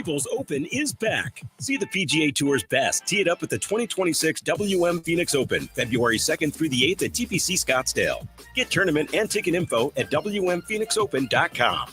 People's Open is back. See the PGA Tour's best tee it up at the 2026 WM Phoenix Open, February 2nd through the 8th at TPC Scottsdale. Get tournament and ticket info at WMPhoenixOpen.com.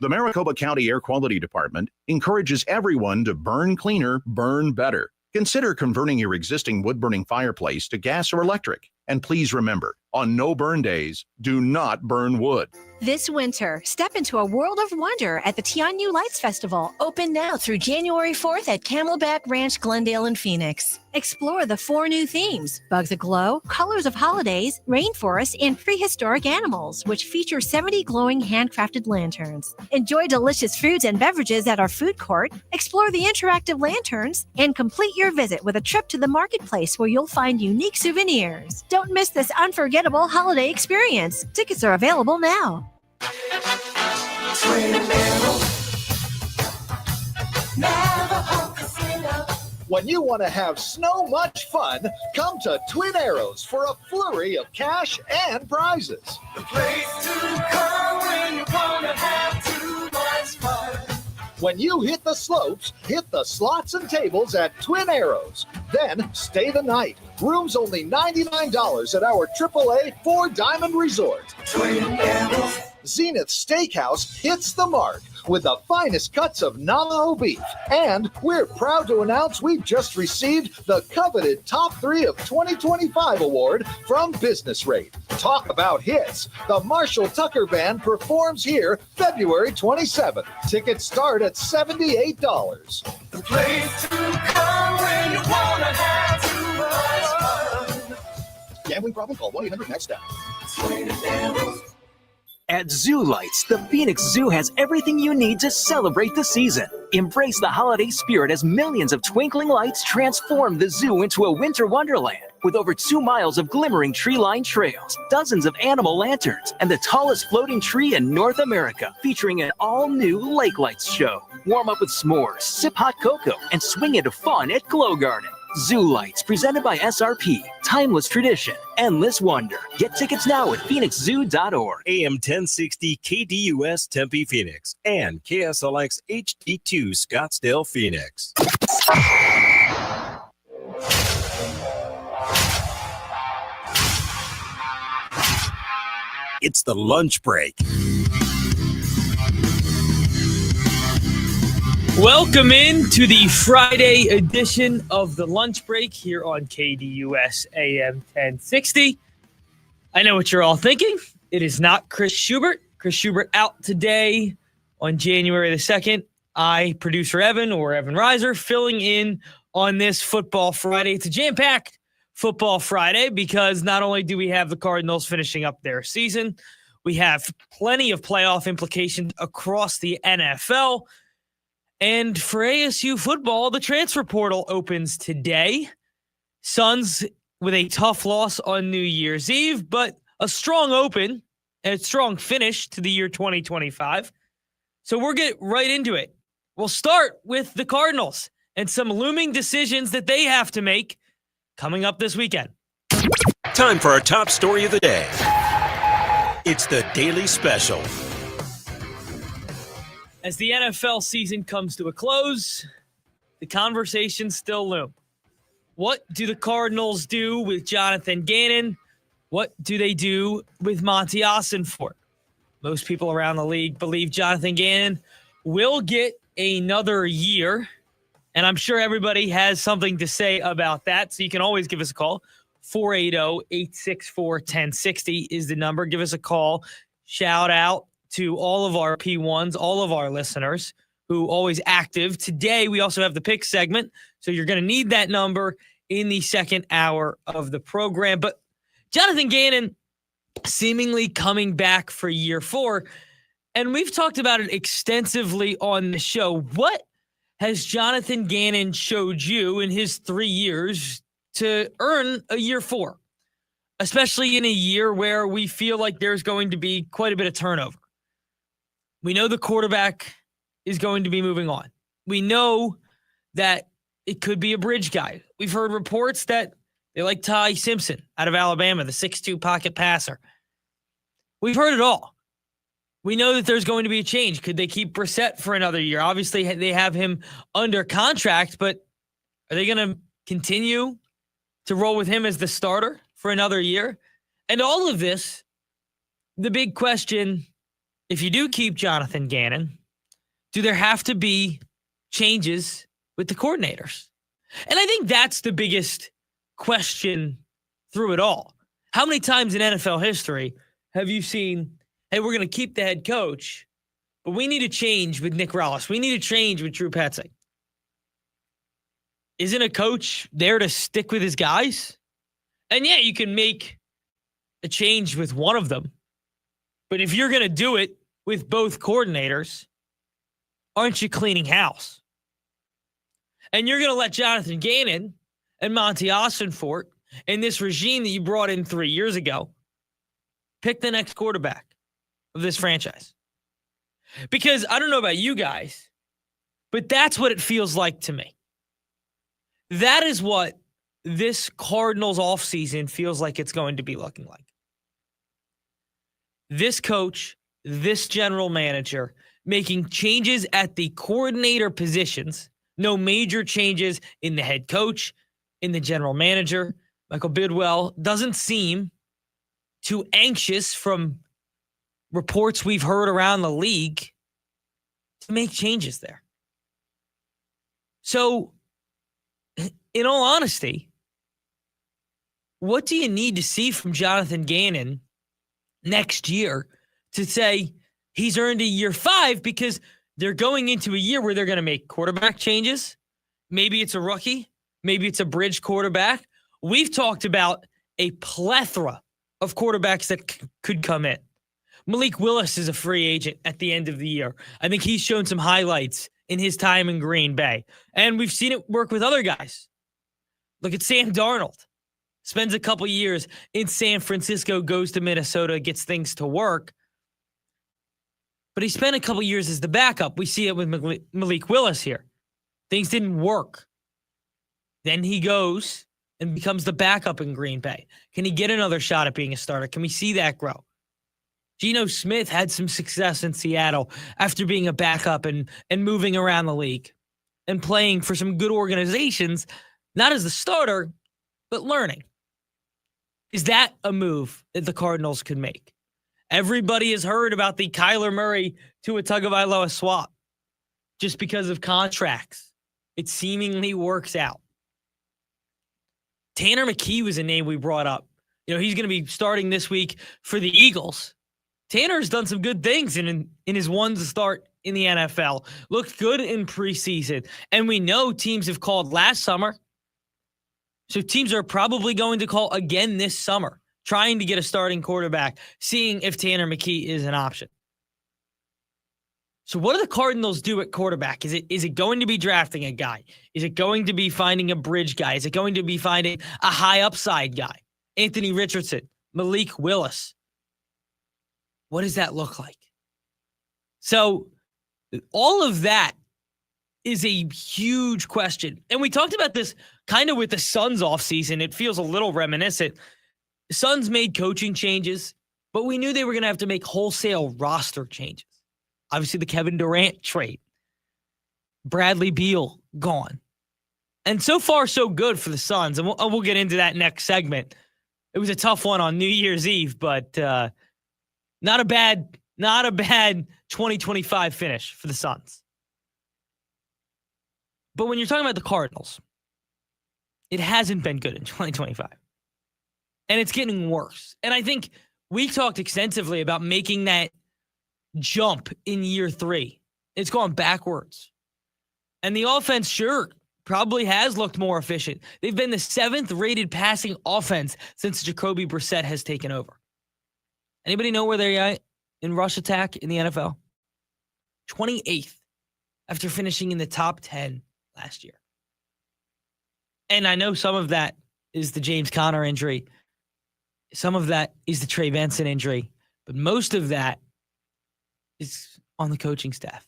The Maricopa County Air Quality Department encourages everyone to burn cleaner, burn better. Consider converting your existing wood-burning fireplace to gas or electric. And please remember, on no burn days, do not burn wood. This winter, step into a world of wonder at the Tianyu Lights Festival, open now through January 4th at Camelback Ranch, Glendale, and Phoenix. Explore the 4 new themes: Bugs Aglow, Colors of Holidays, Rainforest, and Prehistoric Animals, which feature 70 glowing handcrafted lanterns. Enjoy delicious foods and beverages at our food court, explore the interactive lanterns, and complete your visit with a trip to the marketplace where you'll find unique souvenirs. Don't miss this unforgettable holiday experience. Tickets are available now. When you want to have so much fun, come to Twin Arrows for a flurry of cash and prizes. The place to come when you want to have too much fun. When you hit the slopes, hit the slots and tables at Twin Arrows. Then stay the night. Rooms only $99 at our AAA 4-Diamond Resort. Twin Arrows. Zenith Steakhouse hits the mark with the finest cuts of Navajo beef. And we're proud to announce we've just received the coveted Top 3 of 2025 award from Business Rate. Talk about hits. The Marshall Tucker Band performs here February 27th. Tickets start at $78. The place to come when you want to have too much fun. Gambling problem? Call 1-800-NEXT-STEP. Twin Arrows. At Zoo Lights, the Phoenix Zoo has everything you need to celebrate the season. Embrace the holiday spirit as millions of twinkling lights transform the zoo into a winter wonderland. With over 2 miles of glimmering tree-lined trails, dozens of animal lanterns, and the tallest floating tree in North America, featuring an all-new Lake Lights show. Warm up with s'mores, sip hot cocoa, and swing into fun at Glow Garden. Zoo Lights, presented by SRP. Timeless tradition, endless wonder. Get tickets now at phoenixzoo.org. AM 1060 KDUS Tempe, Phoenix, and KSLX HD2 Scottsdale, Phoenix. It's the lunch break. Welcome in to the Friday edition of the lunch break here on KDUS AM 1060. I know what you're all thinking. It is not Chris Schubert. Chris Schubert out today on January the 2nd. I, producer Evan or Evan Reiser, filling in on this Football Friday. It's a jam-packed Football Friday because not only do we have the Cardinals finishing up their season, we have plenty of playoff implications across the NFL. And for ASU football, the transfer portal opens today. Suns with a tough loss on New Year's Eve, but a strong open and a strong finish to the year 2025. So we'll get right into it. We'll start with the Cardinals and some looming decisions that they have to make coming up this weekend. Time for our top story of the day. It's the Daily Special. As the NFL season comes to a close, the conversations still loom. What do the Cardinals do with Jonathan Gannon? What do they do with Monty Ossenfort? Most people around the league believe Jonathan Gannon will get another year, and I'm sure everybody has something to say about that, so you can always give us a call. 480-864-1060 is the number. Give us a call. Shout out to all of our P1s, all of our listeners who always active. Today, we also have the pick segment, so you're going to need that number in the second hour of the program. But Jonathan Gannon seemingly coming back for year 4, and we've talked about it extensively on the show. What has Jonathan Gannon showed you in his 3 years to earn a year 4, especially in a year where we feel like there's going to be quite a bit of turnover? We know the quarterback is going to be moving on. We know that it could be a bridge guy. We've heard reports that they like Ty Simpson out of Alabama, the 6'2" pocket passer. We've heard it all. We know that there's going to be a change. Could they keep Brissett for another year? Obviously, they have him under contract, but are they going to continue to roll with him as the starter for another year? And all of this, the big question, if you do keep Jonathan Gannon, do there have to be changes with the coordinators? And I think that's the biggest question through it all. How many times in NFL history have you seen, hey, we're going to keep the head coach, but we need to change with Nick Rollis. We need to change with Drew Petzing. Isn't a coach there to stick with his guys? And yeah, you can make a change with one of them. But if you're going to do it with both coordinators, aren't you cleaning house? And you're going to let Jonathan Gannon and Monty Austinfort and this regime that you brought in 3 years ago pick the next quarterback of this franchise. Because I don't know about you guys, but that's what it feels like to me. That is what this Cardinals offseason feels like it's going to be looking like. This coach, this general manager, making changes at the coordinator positions, no major changes in the head coach, in the general manager. Michael Bidwell doesn't seem too anxious from reports we've heard around the league to make changes there. So, in all honesty, what do you need to see from Jonathan Gannon next year to say he's earned a year 5? Because they're going into a year where they're going to make quarterback changes. Maybe it's a rookie. Maybe it's a bridge quarterback. We've talked about a plethora of quarterbacks that could come in. Malik Willis is a free agent at the end of the year. I think he's shown some highlights in his time in Green Bay. And we've seen it work with other guys. Look at Sam Darnold. Spends a couple years in San Francisco, goes to Minnesota, gets things to work. But he spent a couple years as the backup. We see it with Malik Willis here. Things didn't work. Then he goes and becomes the backup in Green Bay. Can he get another shot at being a starter? Can we see that grow? Geno Smith had some success in Seattle after being a backup and moving around the league and playing for some good organizations, not as the starter, but learning. Is that a move that the Cardinals could make? Everybody has heard about the Kyler Murray to a Tagovailoa swap just because of contracts. It seemingly works out. Tanner McKee was a name we brought up. You know, he's going to be starting this week for the Eagles. Tanner's done some good things in his one to start in the NFL. Looked good in preseason. And we know teams have called last summer. So teams are probably going to call again this summer, trying to get a starting quarterback, seeing if Tanner McKee is an option. So what do the Cardinals do at quarterback? Is it going to be drafting a guy? Is it going to be finding a bridge guy? Is it going to be finding a high upside guy? Anthony Richardson, Malik Willis. What does that look like? So all of that is a huge question. And we talked about this kind of with the Suns offseason. It feels a little reminiscent. Suns made coaching changes, but we knew they were going to have to make wholesale roster changes. Obviously, the Kevin Durant trade. Bradley Beal gone. And so far, so good for the Suns. And we'll get into that next segment. It was a tough one on New Year's Eve, but not a bad 2025 finish for the Suns. But when you're talking about the Cardinals, it hasn't been good in 2025. And it's getting worse. And I think we talked extensively about making that jump in year 3. It's gone backwards. And the offense, sure, probably has looked more efficient. They've been the 7th rated passing offense since Jacoby Brissett has taken over. Anybody know where they're at in rush attack in the NFL? 28th after finishing in the top 10 last year. And I know some of that is the James Conner injury. Some of that is the Trey Benson injury. But most of that is on the coaching staff.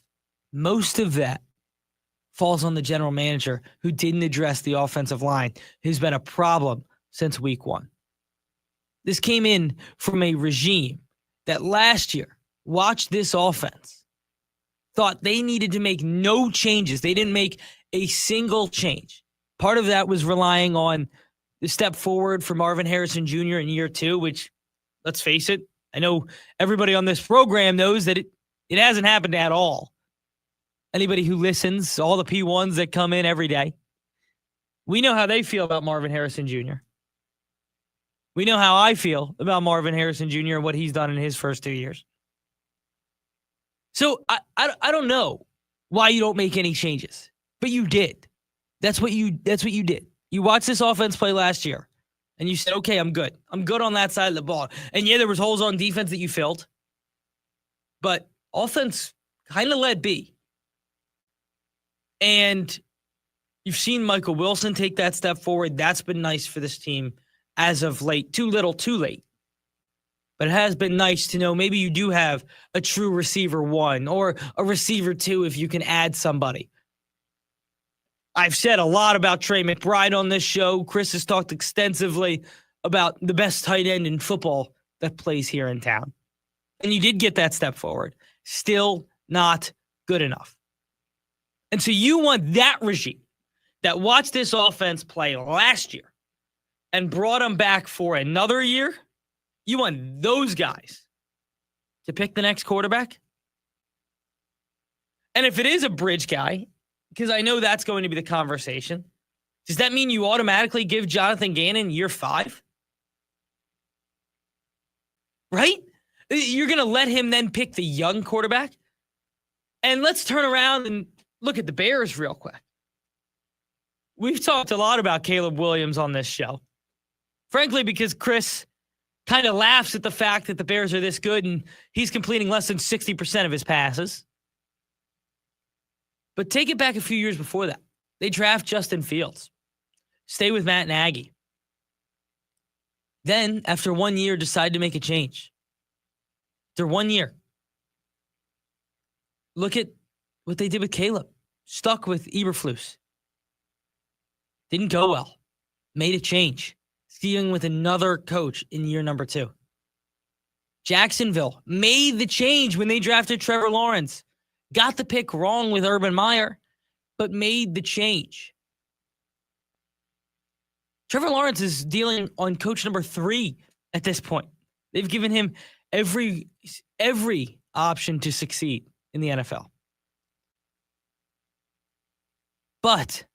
Most of that falls on the general manager who didn't address the offensive line, who's been a problem since week 1. This came in from a regime that last year watched this offense, thought they needed to make no changes. They didn't make a single change. Part of that was relying on the step forward for Marvin Harrison Jr. in year 2, which, let's face it, I know everybody on this program knows that it hasn't happened at all. Anybody who listens, all the P1s that come in every day, we know how they feel about Marvin Harrison Jr. We know how I feel about Marvin Harrison Jr. and what he's done in his first 2 years. So I don't know why you don't make any changes, but you did. That's what you did. You watched this offense play last year, and you said, okay, I'm good. I'm good on that side of the ball. And yeah, there was holes on defense that you filled, but offense kind of let be. And you've seen Michael Wilson take that step forward. That's been nice for this team as of late. Too little, too late. But it has been nice to know maybe you do have a true receiver 1 or a receiver 2 if you can add somebody. I've said a lot about Trey McBride on this show. Chris has talked extensively about the best tight end in football that plays here in town. And you did get that step forward. Still not good enough. And so you want that regime that watched this offense play last year and brought them back for another year. You want those guys to pick the next quarterback? And if it is a bridge guy, because I know that's going to be the conversation, does that mean you automatically give Jonathan Gannon year 5? Right? You're going to let him then pick the young quarterback? And let's turn around and look at the Bears real quick. We've talked a lot about Caleb Williams on this show. Frankly, because Chris kind of laughs at the fact that the Bears are this good and he's completing less than 60% of his passes. But take it back a few years before that. They draft Justin Fields. Stay with Matt Nagy. Then, after 1 year, decide to make a change. After 1 year. Look at what they did with Caleb. Stuck with Eberflus. Didn't go well. Made a change. Dealing with another coach in year number 2. Jacksonville made the change when they drafted Trevor Lawrence. Got the pick wrong with Urban Meyer, but made the change. Trevor Lawrence is dealing on coach number 3 at this point. They've given him every option to succeed in the NFL. But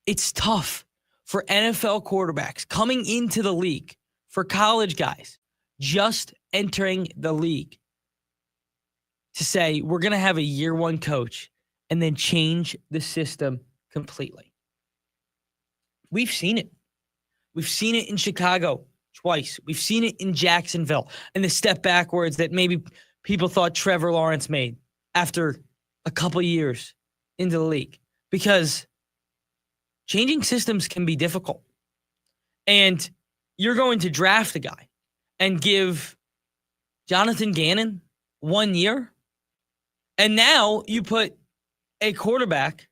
it's tough for NFL quarterbacks coming into the league, for college guys just entering the league, to say, we're going to have a year 1 coach and then change the system completely. We've seen it. We've seen it in Chicago twice. We've seen it in Jacksonville and the step backwards that maybe people thought Trevor Lawrence made after a couple years into the league, because changing systems can be difficult. And you're going to draft a guy and give Jonathan Gannon 1 year. And now you put a quarterback,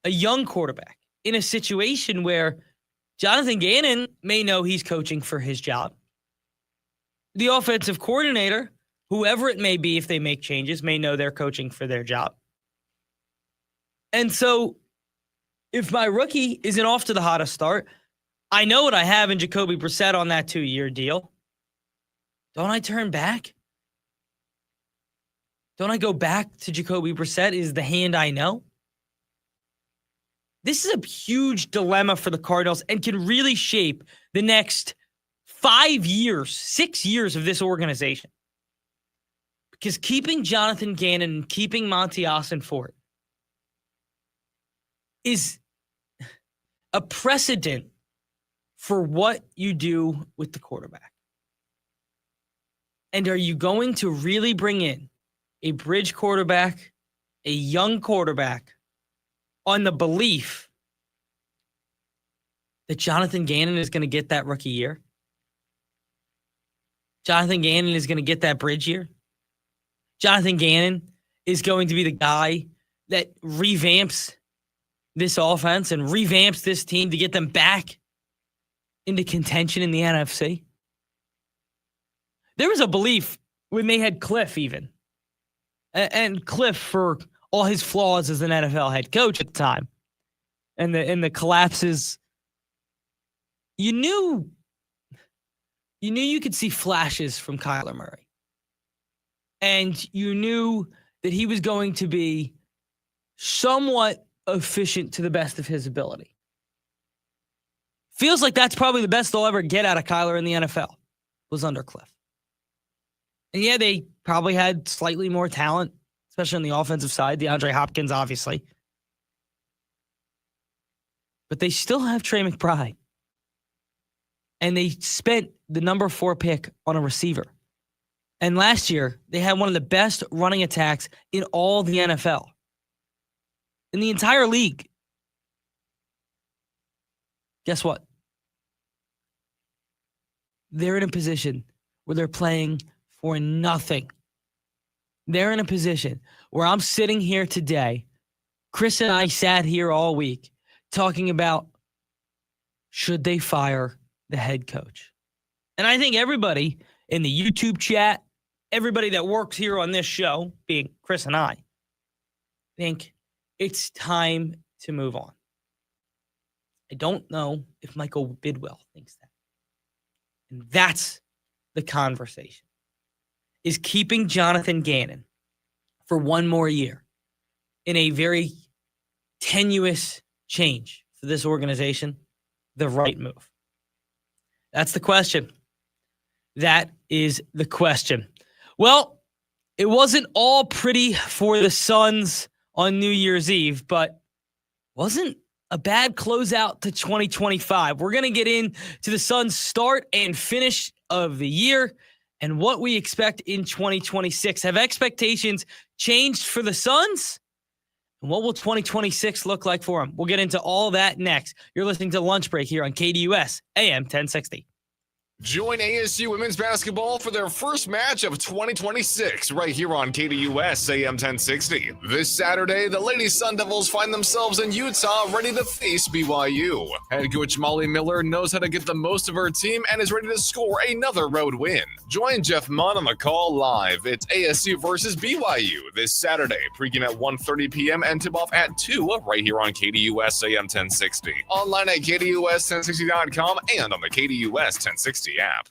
a young quarterback, in a situation where Jonathan Gannon may know he's coaching for his job. The offensive coordinator, whoever it may be, if they make changes, may know they're coaching for their job. And so if my rookie isn't off to the hottest start, I know what I have in Jacoby Brissett on that 2-year deal. Don't I turn back? Don't I go back to Jacoby Brissett is the hand I know? This is a huge dilemma for the Cardinals and can really shape the next 5 years, 6 years of this organization. Because keeping Jonathan Gannon and keeping Monty Ossenfort is a precedent for what you do with the quarterback. And are you going to really bring in a bridge quarterback, a young quarterback, on the belief that Jonathan Gannon is going to get that rookie year? Jonathan Gannon is going to get that bridge year? Jonathan Gannon is going to be the guy that revamps this offense and revamps this team to get them back into contention in the NFC? There was a belief when they had Cliff even. And Cliff, for all his flaws as an NFL head coach at the time, and the collapses, you knew you could see flashes from Kyler Murray. And you knew that he was going to be somewhat efficient to the best of his ability. Feels like that's probably the best they'll ever get out of Kyler in the NFL, was under Cliff. And yeah, they probably had slightly more talent, especially on the offensive side. DeAndre Hopkins, obviously. But they still have Trey McBride. And they spent the number 4 pick on a receiver. And last year, they had one of the best running attacks in all the NFL. In the entire league. Guess what? They're in a position where they're playing for nothing. They're in a position where I'm sitting here today. Chris and I sat here all week talking about, should they fire the head coach? And I think everybody in the YouTube chat, everybody that works here on this show, being Chris and I, think it's time to move on. I don't know if Michael Bidwell thinks that. And that's the conversation. Is keeping Jonathan Gannon for one more year in a very tenuous change for this organization the right move? That's the question. That is the question. Well, it wasn't all pretty for the Suns on New Year's Eve, but wasn't a bad closeout to 2025. We're going to get into the Suns' start and finish of the year and what we expect in 2026. Have expectations changed for the Suns? And what will 2026 look like for them? We'll get into all that next. You're listening to Lunch Break here on KDUS AM 1060. Join ASU women's basketball for their first match of 2026 right here on KDUS AM 1060. This Saturday, the Lady Sun Devils find themselves in Utah ready to face BYU. Head coach Molly Miller knows how to get the most of her team and is ready to score another road win. Join Jeff Munn on the call live. It's ASU versus BYU this Saturday. Pregame at 1:30 p.m. and tip-off at 2 right here on KDUS AM 1060. Online at KDUS1060.com and on the KDUS 1060 app.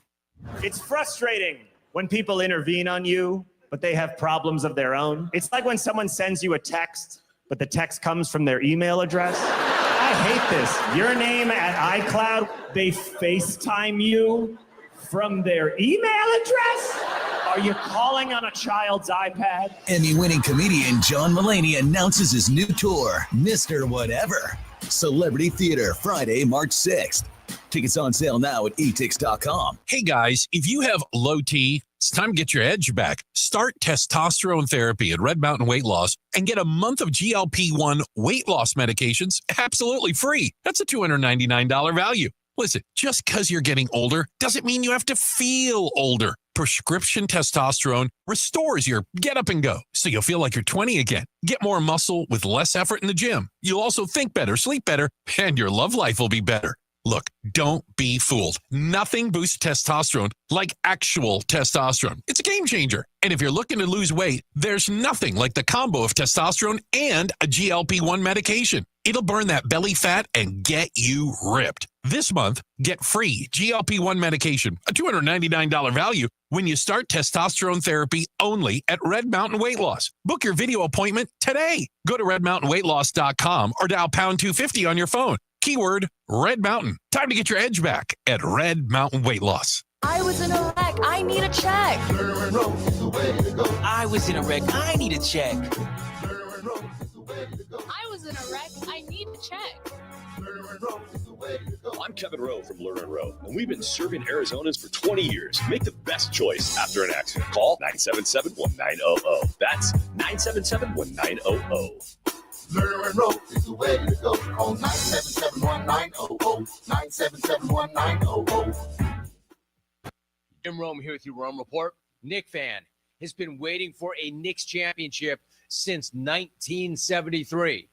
It's frustrating when people intervene on you, but they have problems of their own. It's like when someone sends you a text, but the text comes from their email address. I hate this. Your name at iCloud, they FaceTime you from their email address? Are you calling on a child's iPad? Emmy-winning comedian John Mulaney announces his new tour, Mr. Whatever. Celebrity Theater, Friday, March 6th. Tickets on sale now at etix.com. Hey guys, if you have low T, it's time to get your edge back. Start testosterone therapy at Red Mountain Weight Loss and get a month of GLP-1 weight loss medications absolutely free. That's a $299 value. Listen, just because you're getting older doesn't mean you have to feel older. Prescription testosterone restores your get up and go, so you'll feel like you're 20 again. Get more muscle with less effort in the gym. You'll also think better, sleep better, and your love life will be better. Look, don't be fooled. Nothing boosts testosterone like actual testosterone. It's a game changer. And if you're looking to lose weight, there's nothing like the combo of testosterone and a GLP-1 medication. It'll burn that belly fat and get you ripped. This month, get free GLP-1 medication, a $299 value, when you start testosterone therapy only at Red Mountain Weight Loss. Book your video appointment today. Go to redmountainweightloss.com or dial pound 250 on your phone. Keyword Red Mountain. Time to get your edge back at Red Mountain Weight Loss. I was in a wreck. I need a check. I was in a wreck. I need a check. I was in a wreck. I need a check. I'm Kevin Rowe from Lerner Rowe, and we've been serving Arizonans for 20 years. Make the best choice after an accident. Call 977-1900. That's 977-1900. Lerner Rowe is the way to go. Call 977-1900. 977-1900. Jim Rome here with your Rome Report. Knick fan has been waiting for a Knicks championship since 1973.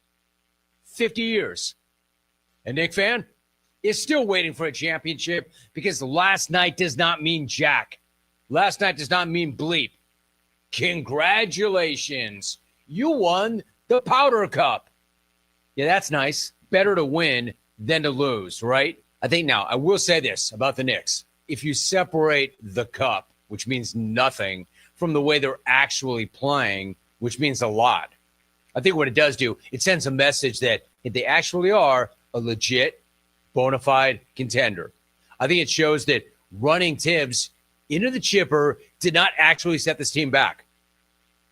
50 years. A Knick fan is still waiting for a championship because last night does not mean jack. Last night does not mean bleep. Congratulations. You won the Powder Cup. Yeah, that's nice. Better to win than to lose, right? I think now, I will say this about the Knicks. If you separate the cup, which means nothing, from the way they're actually playing, which means a lot, I think what it does do, it sends a message that if they actually are a legit, bona fide contender. I think it shows that running Tibbs into the chipper did not actually set this team back.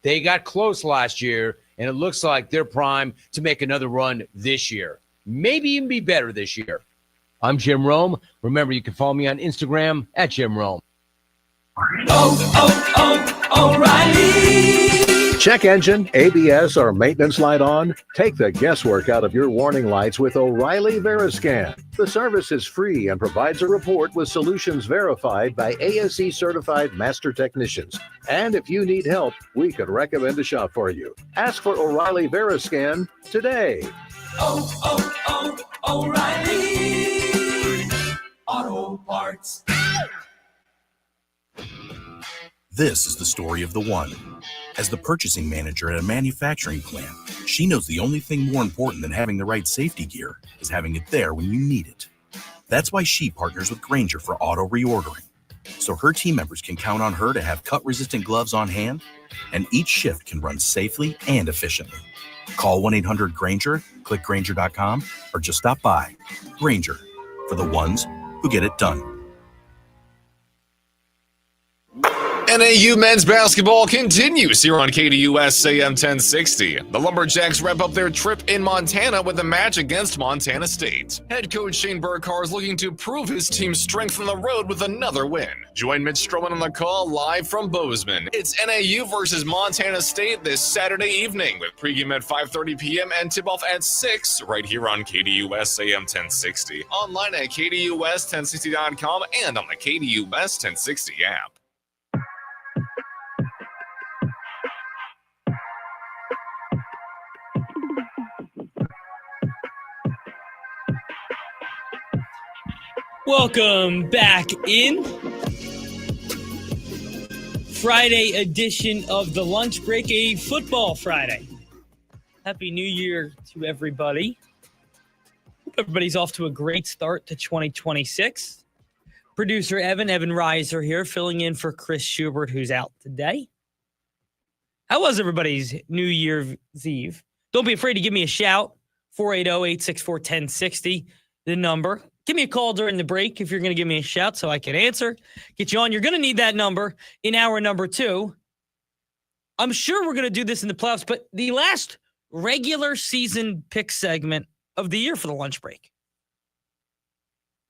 They got close last year, and it looks like they're primed to make another run this year. Maybe even be better this year. I'm Jim Rome. Remember, you can follow me on Instagram at Jim Rome. O'Reilly. Check engine, ABS, or maintenance light on? Take the guesswork out of your warning lights with O'Reilly Veriscan. The service is free and provides a report with solutions verified by ASE certified master technicians. And if you need help, we can recommend a shop for you. Ask for O'Reilly Veriscan today. O'Reilly Auto Parts. This is the story of the one. As the purchasing manager at a manufacturing plant, she knows the only thing more important than having the right safety gear is having it there when you need it. That's why she partners with Grainger for auto reordering, so her team members can count on her to have cut-resistant gloves on hand, and each shift can run safely and efficiently. Call 1-800-GRAINGER, click Grainger.com, or just stop by. Grainger, for the ones who get it done. NAU men's basketball continues here on KDUS AM 1060. The Lumberjacks wrap up their trip in Montana with a match against Montana State. Head coach Shane Burkhardt is looking to prove his team's strength on the road with another win. Join Mitch Stroman on the call live from Bozeman. It's NAU versus Montana State this Saturday evening with pregame at 5:30 p.m. and tip-off at 6 right here on KDUS AM 1060. Online at KDUS1060.com and on the KDUS 1060 app. Welcome back in. Friday edition of the Lunch Break, a football Friday. Happy New Year to everybody. Hope everybody's off to a great start to 2026. Producer Evan Reiser here, filling in for Chris Schubert, who's out today. How was everybody's New Year's Eve? Don't be afraid to give me a shout. 480-864-1060, the number. Give me a call during the break if you're going to give me a shout so I can answer. Get you on. You're going to need that number in hour number 2. I'm sure we're going to do this in the playoffs, but the last regular season pick segment of the year for the lunch break.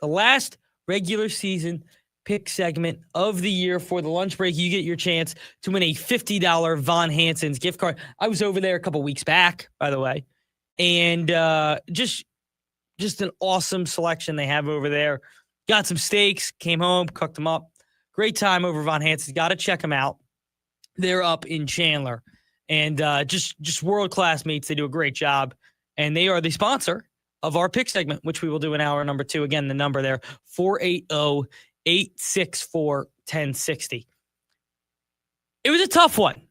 The last regular season pick segment of the year for the lunch break. You get your chance to win a $50 Von Hansen's gift card. I was over there a couple weeks back, by the way, and just an awesome selection they have over there. Got some steaks, came home, cooked them up. Great time over Von Hansen's. Got to check them out. They're up in Chandler. And just world-class meats. They do a great job. And they are the sponsor of our pick segment, which we will do in hour number 2. Again, the number there, 480-864-1060. It was a tough one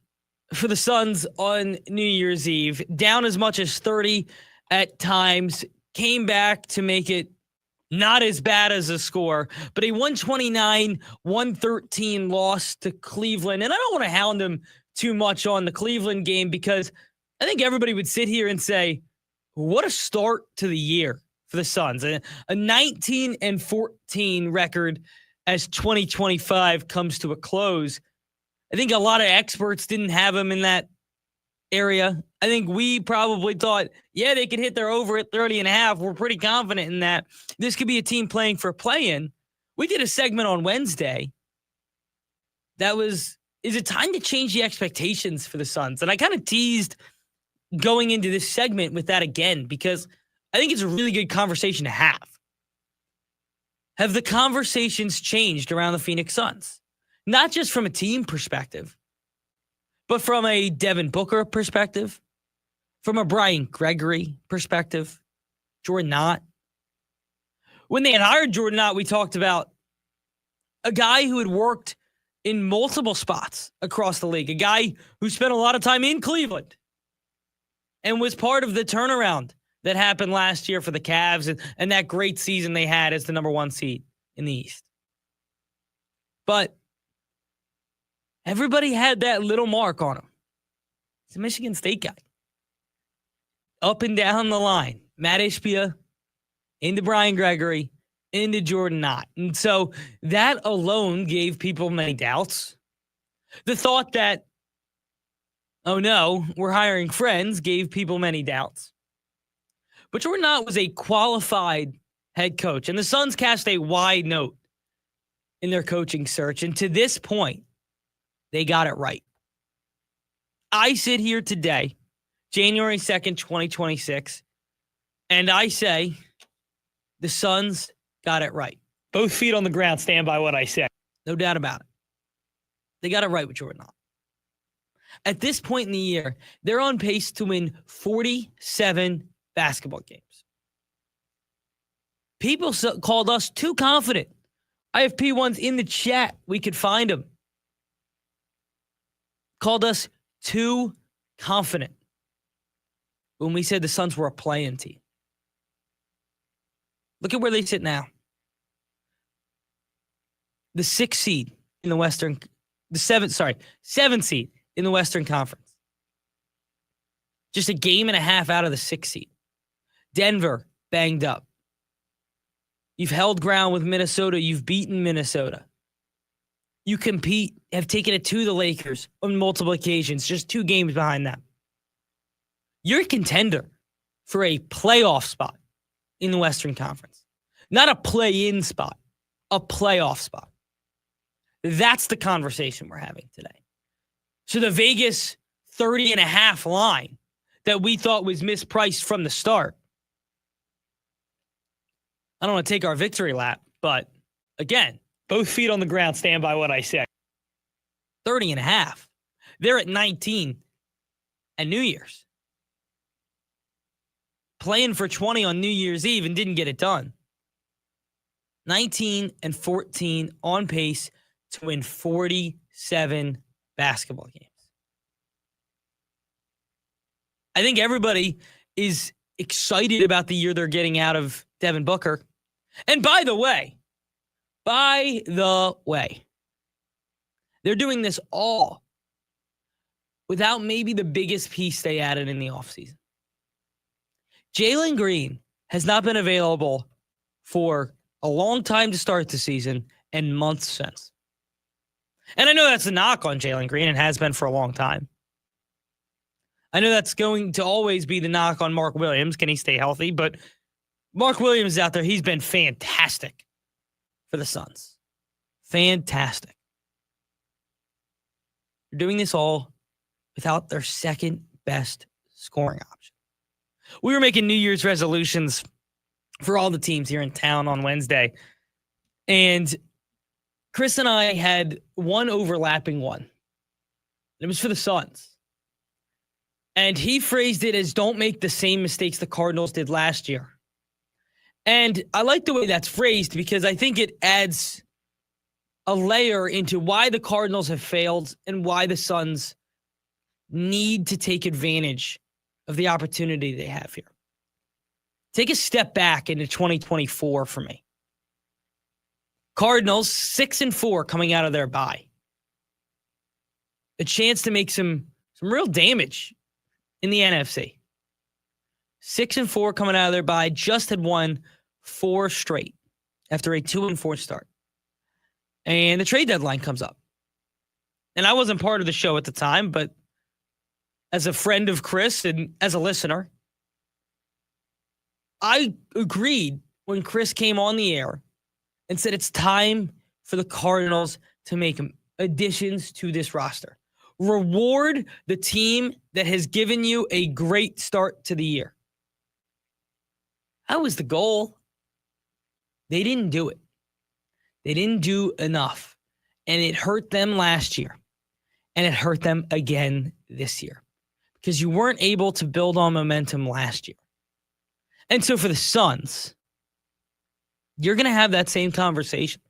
for the Suns on New Year's Eve. Down as much as 30 at times. Came back to make it not as bad as a score, but a 129-113 loss to Cleveland. And I don't want to hound them too much on the Cleveland game because I think everybody would sit here and say, what a start to the year for the Suns. A 19-14 record as 2025 comes to a close. I think a lot of experts didn't have them in that area. I think we probably thought, yeah, they could hit their over at 30.5. We're pretty confident in that. This could be a team playing for play-in. We did a segment on Wednesday that was, is it time to change the expectations for the Suns? And I kind of teased going into this segment with that again, because I think it's a really good conversation to have. Have the conversations changed around the Phoenix Suns? Not just from a team perspective, but from a Devin Booker perspective, from a Brian Gregory perspective, Jordan Knott. When they had hired Jordan Knott, we talked about a guy who had worked in multiple spots across the league. A guy who spent a lot of time in Cleveland and was part of the turnaround that happened last year for the Cavs and that great season they had as the number 1 seed in the East. But everybody had that little mark on him. He's a Michigan State guy. Up and down the line. Matt Ishbia into Brian Gregory into Jordan Knott. And so that alone gave people many doubts. The thought that, oh no, we're hiring friends gave people many doubts. But Jordan Knott was a qualified head coach, and the Suns cast a wide note in their coaching search. And to this point, they got it right. I sit here today, January 2nd, 2026, and I say the Suns got it right. Both feet on the ground, stand by what I said. No doubt about it. They got it right with Jordan Knott. At this point in the year, they're on pace to win 47 basketball games. People called us too confident. I have P1s in the chat. We could find them. Called us too confident when we said the Suns were a play-in team. Look at where they sit now. The 6th seed in the Western, the 7th seed in the Western Conference. Just a game and a half out of the 6th seed. Denver banged up. You've held ground with Minnesota. You've beaten Minnesota. You compete, have taken it to the Lakers on multiple occasions, just 2 games behind them. You're a contender for a playoff spot in the Western Conference. Not a play-in spot, a playoff spot. That's the conversation we're having today. So the Vegas 30.5 line that we thought was mispriced from the start. I don't want to take our victory lap, but again, both feet on the ground, stand by what I said. 30.5. They're at 19 at New Year's. Playing for 20 on New Year's Eve and didn't get it done. 19-14 on pace to win 47 basketball games. I think everybody is excited about the year they're getting out of Devin Booker. And by the way, they're doing this all without maybe the biggest piece they added in the offseason. Jalen Green has not been available for a long time to start the season and months since. And I know that's a knock on Jalen Green and has been for a long time. I know that's going to always be the knock on Mark Williams. Can he stay healthy? But Mark Williams is out there. He's been fantastic for the Suns. Fantastic. They're doing this all without their second best scoring option. We were making New Year's resolutions for all the teams here in town on Wednesday. And Chris and I had one overlapping one. It was for the Suns. And he phrased it as don't make the same mistakes the Cardinals did last year. And I like the way that's phrased because I think it adds a layer into why the Cardinals have failed and why the Suns need to take advantage of the opportunity they have here. Take a step back into 2024 for me. Cardinals 6-4 coming out of their bye. A chance to make some real damage in the NFC. 6-4 coming out of their bye, just had won 4 straight after a 2-4 start. And the trade deadline comes up. And I wasn't part of the show at the time, but as a friend of Chris and as a listener, I agreed when Chris came on the air and said it's time for the Cardinals to make additions to this roster. Reward the team that has given you a great start to the year. That was the goal. They didn't do it. They didn't do enough. And it hurt them last year. And it hurt them again this year. Because you weren't able to build on momentum last year. And so for the Suns, you're going to have that same conversation.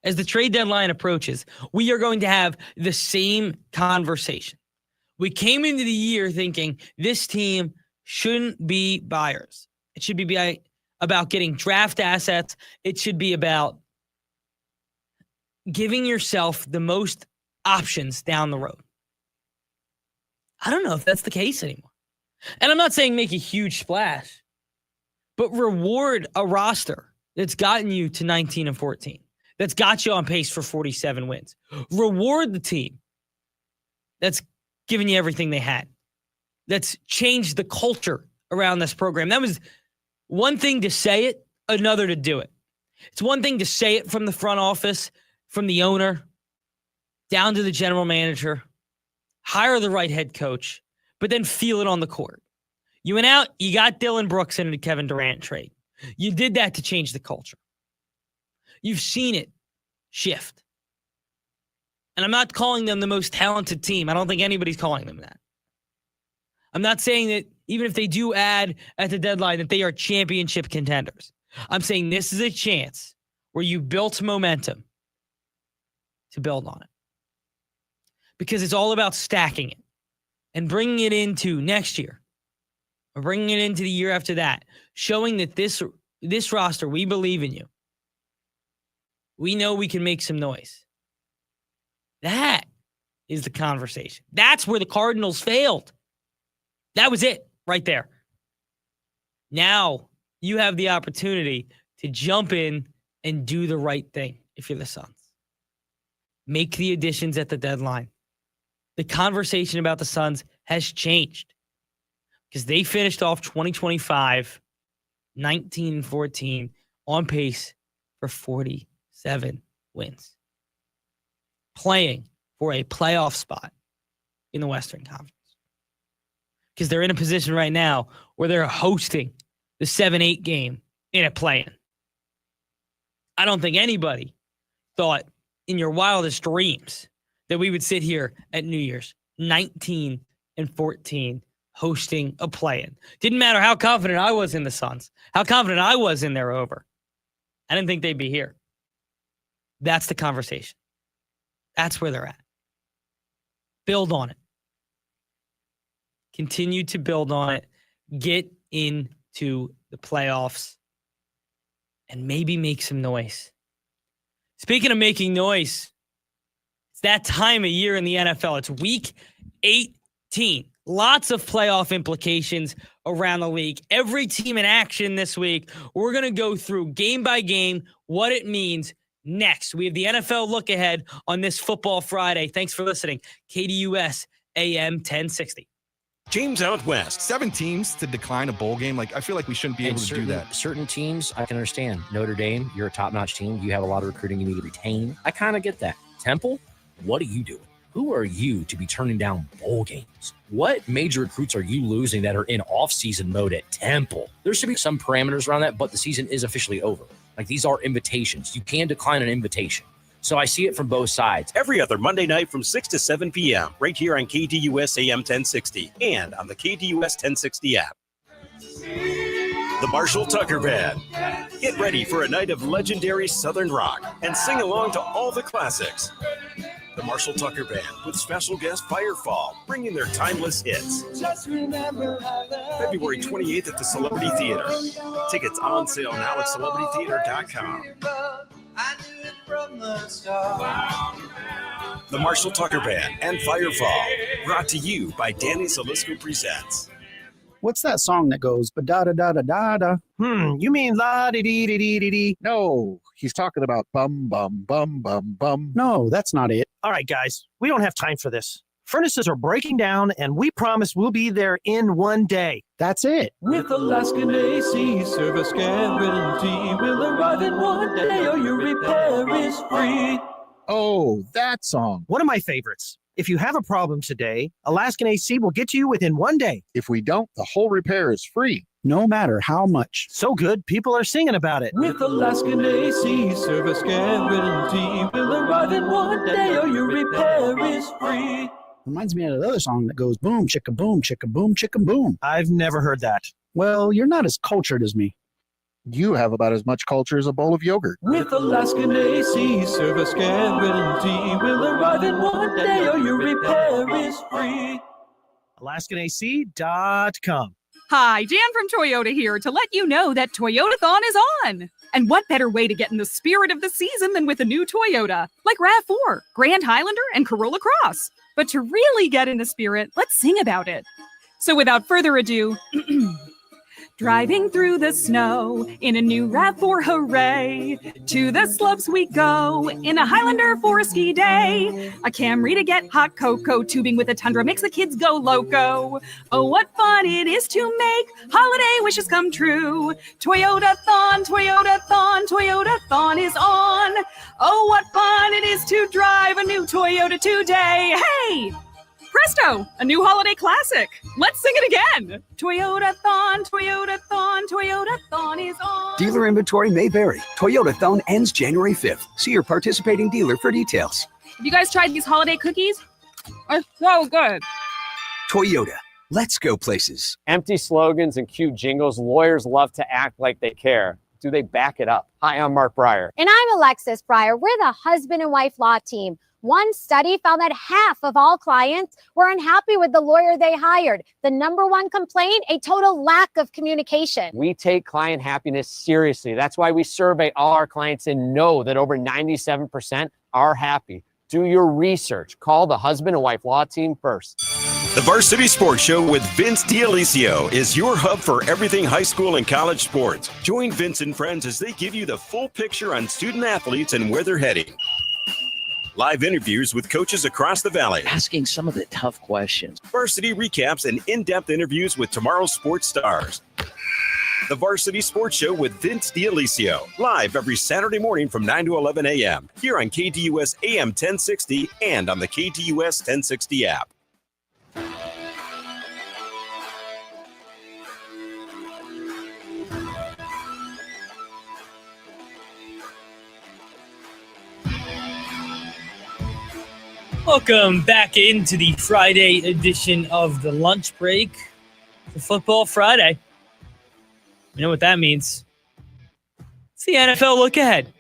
as the trade deadline approaches, we are going to have the same conversation. We came into the year thinking this team shouldn't be buyers. It should be about getting draft assets. It should be about giving yourself the most options down the road. I don't know if that's the case anymore. And I'm not saying make a huge splash, but reward a roster that's gotten you to 19-14, that's got you on pace for 47 wins. Reward the team that's given you everything they had, that's changed the culture around this program. That was one thing to say it, another to do it. It's one thing to say it from the front office, from the owner, down to the general manager, hire the right head coach, but then feel it on the court. You went out, you got Dylan Brooks into the Kevin Durant trade. You did that to change the culture. You've seen it shift. And I'm not calling them the most talented team. I don't think anybody's calling them that. I'm not saying that even if they do add at the deadline that they are championship contenders. I'm saying this is a chance where you built momentum to build on it. Because it's all about stacking it and bringing it into next year or bringing it into the year after that, showing that this roster, we believe in you. We know we can make some noise. That is the conversation. That's where the Cardinals failed. That was it right there. Now you have the opportunity to jump in and do the right thing if you're the Suns. Make the additions at the deadline. The conversation about the Suns has changed because they finished off 2025 19-14 on pace for 47 wins, playing for a playoff spot in the Western Conference. Because they're in a position right now where they're hosting the 7-8 game in a play-in. I don't think anybody thought in your wildest dreams that we would sit here at New Year's 19-14 hosting a play-in. Didn't matter how confident I was in the Suns, how confident I was in their over. I didn't think they'd be here. That's the conversation. That's where they're at. Build on it. Continue to build on it. Get into the playoffs and maybe make some noise. Speaking of making noise, it's that time of year in the NFL. It's week 18. Lots of playoff implications around the league. Every team in action this week. We're going to go through game by game what it means next. We have the NFL look ahead on this Football Friday. Thanks for listening. KDUS AM 1060. James out west. 7 teams to decline a bowl game. Like, I feel like we shouldn't be able to do that. Certain teams, I can understand. Notre Dame, you're a top-notch team. You have a lot of recruiting you need to retain. I kind of get that. Temple, what are you doing? Who are you to be turning down bowl games? What major recruits are you losing that are in off-season mode at Temple? There should be some parameters around that, but the season is officially over. Like, these are invitations. You can decline an invitation. So I see it from both sides. Every other Monday night from 6 to 7 p.m. right here on KDUS AM 1060 and on the KDUS 1060 app. The Marshall Tucker Band. Get ready for a night of legendary Southern rock and sing along to all the classics. The Marshall Tucker Band with special guest Firefall, bringing their timeless hits. February 28th at the Celebrity Theater. Tickets on sale now at celebritytheater.com. The Marshall Tucker Band and Firefall, brought to you by Danny Salisco Presents. What's that song that goes ba-da-da-da-da-da? You mean la-di-dee-dee-dee-dee? No, he's talking about bum, bum, bum, bum, bum. No, that's not it. All right, guys, we don't have time for this. Furnaces are breaking down, and we promise we'll be there in one day. That's it. With Alaskan AC service guarantee, we'll arrive in one day or your repair is free. Oh, that song. One of my favorites. If you have a problem today, Alaskan AC will get to you within one day. If we don't, the whole repair is free, no matter how much. So good, people are singing about it. With Alaskan AC service guarantee, we'll arrive in one day or your repair is free. Reminds me of another song that goes boom, chicka boom, chicka boom, chicka boom. I've never heard that. Well, you're not as cultured as me. You have about as much culture as a bowl of yogurt. With Alaskan AC service guarantee, will arrive in one day or your repair is free. AlaskanAC.com. Hi, Jan from Toyota here to let you know that Toyotathon is on. And what better way to get in the spirit of the season than with a new Toyota, like RAV4, Grand Highlander, and Corolla Cross. But to really get in the spirit, let's sing about it. So without further ado, driving through the snow in a new RAV4, hooray! To the slopes we go in a Highlander for a ski day. A Camry to get hot cocoa, tubing with a Tundra makes the kids go loco. Oh, what fun it is to make holiday wishes come true. Toyotathon, Toyotathon, Toyotathon is on. Oh, what fun it is to drive a new Toyota today. Hey! Presto, a new holiday classic. Let's sing it again. Toyotathon, Toyotathon, Toyotathon is on. Dealer inventory may vary. Toyotathon ends January 5th. See your participating dealer for details. Have you guys tried these holiday cookies? They're so good. Toyota, let's go places. Empty slogans and cute jingles. Lawyers love to act like they care. Do they back it up? Hi, I'm Mark Breyer. And I'm Alexis Breyer. We're the husband and wife law team. One study found that half of all clients were unhappy with the lawyer they hired. The number one complaint, a total lack of communication. We take client happiness seriously. That's why we survey all our clients and know that over 97% are happy. Do your research. Call the husband and wife law team first. The Varsity Sports Show with Vince D'Alicio is your hub for everything high school and college sports. Join Vince and friends as they give you the full picture on student athletes and where they're heading. Live interviews with coaches across the valley. Asking some of the tough questions. Varsity recaps and in-depth interviews with tomorrow's sports stars. The Varsity Sports Show with Vince D'Alicio. Live every Saturday morning from 9 to 11 a.m. Here on KDUS AM 1060 and on the KDUS 1060 app. Welcome back into the Friday edition of the Lunch Break for Football Friday. You know what that means. It's the NFL look ahead.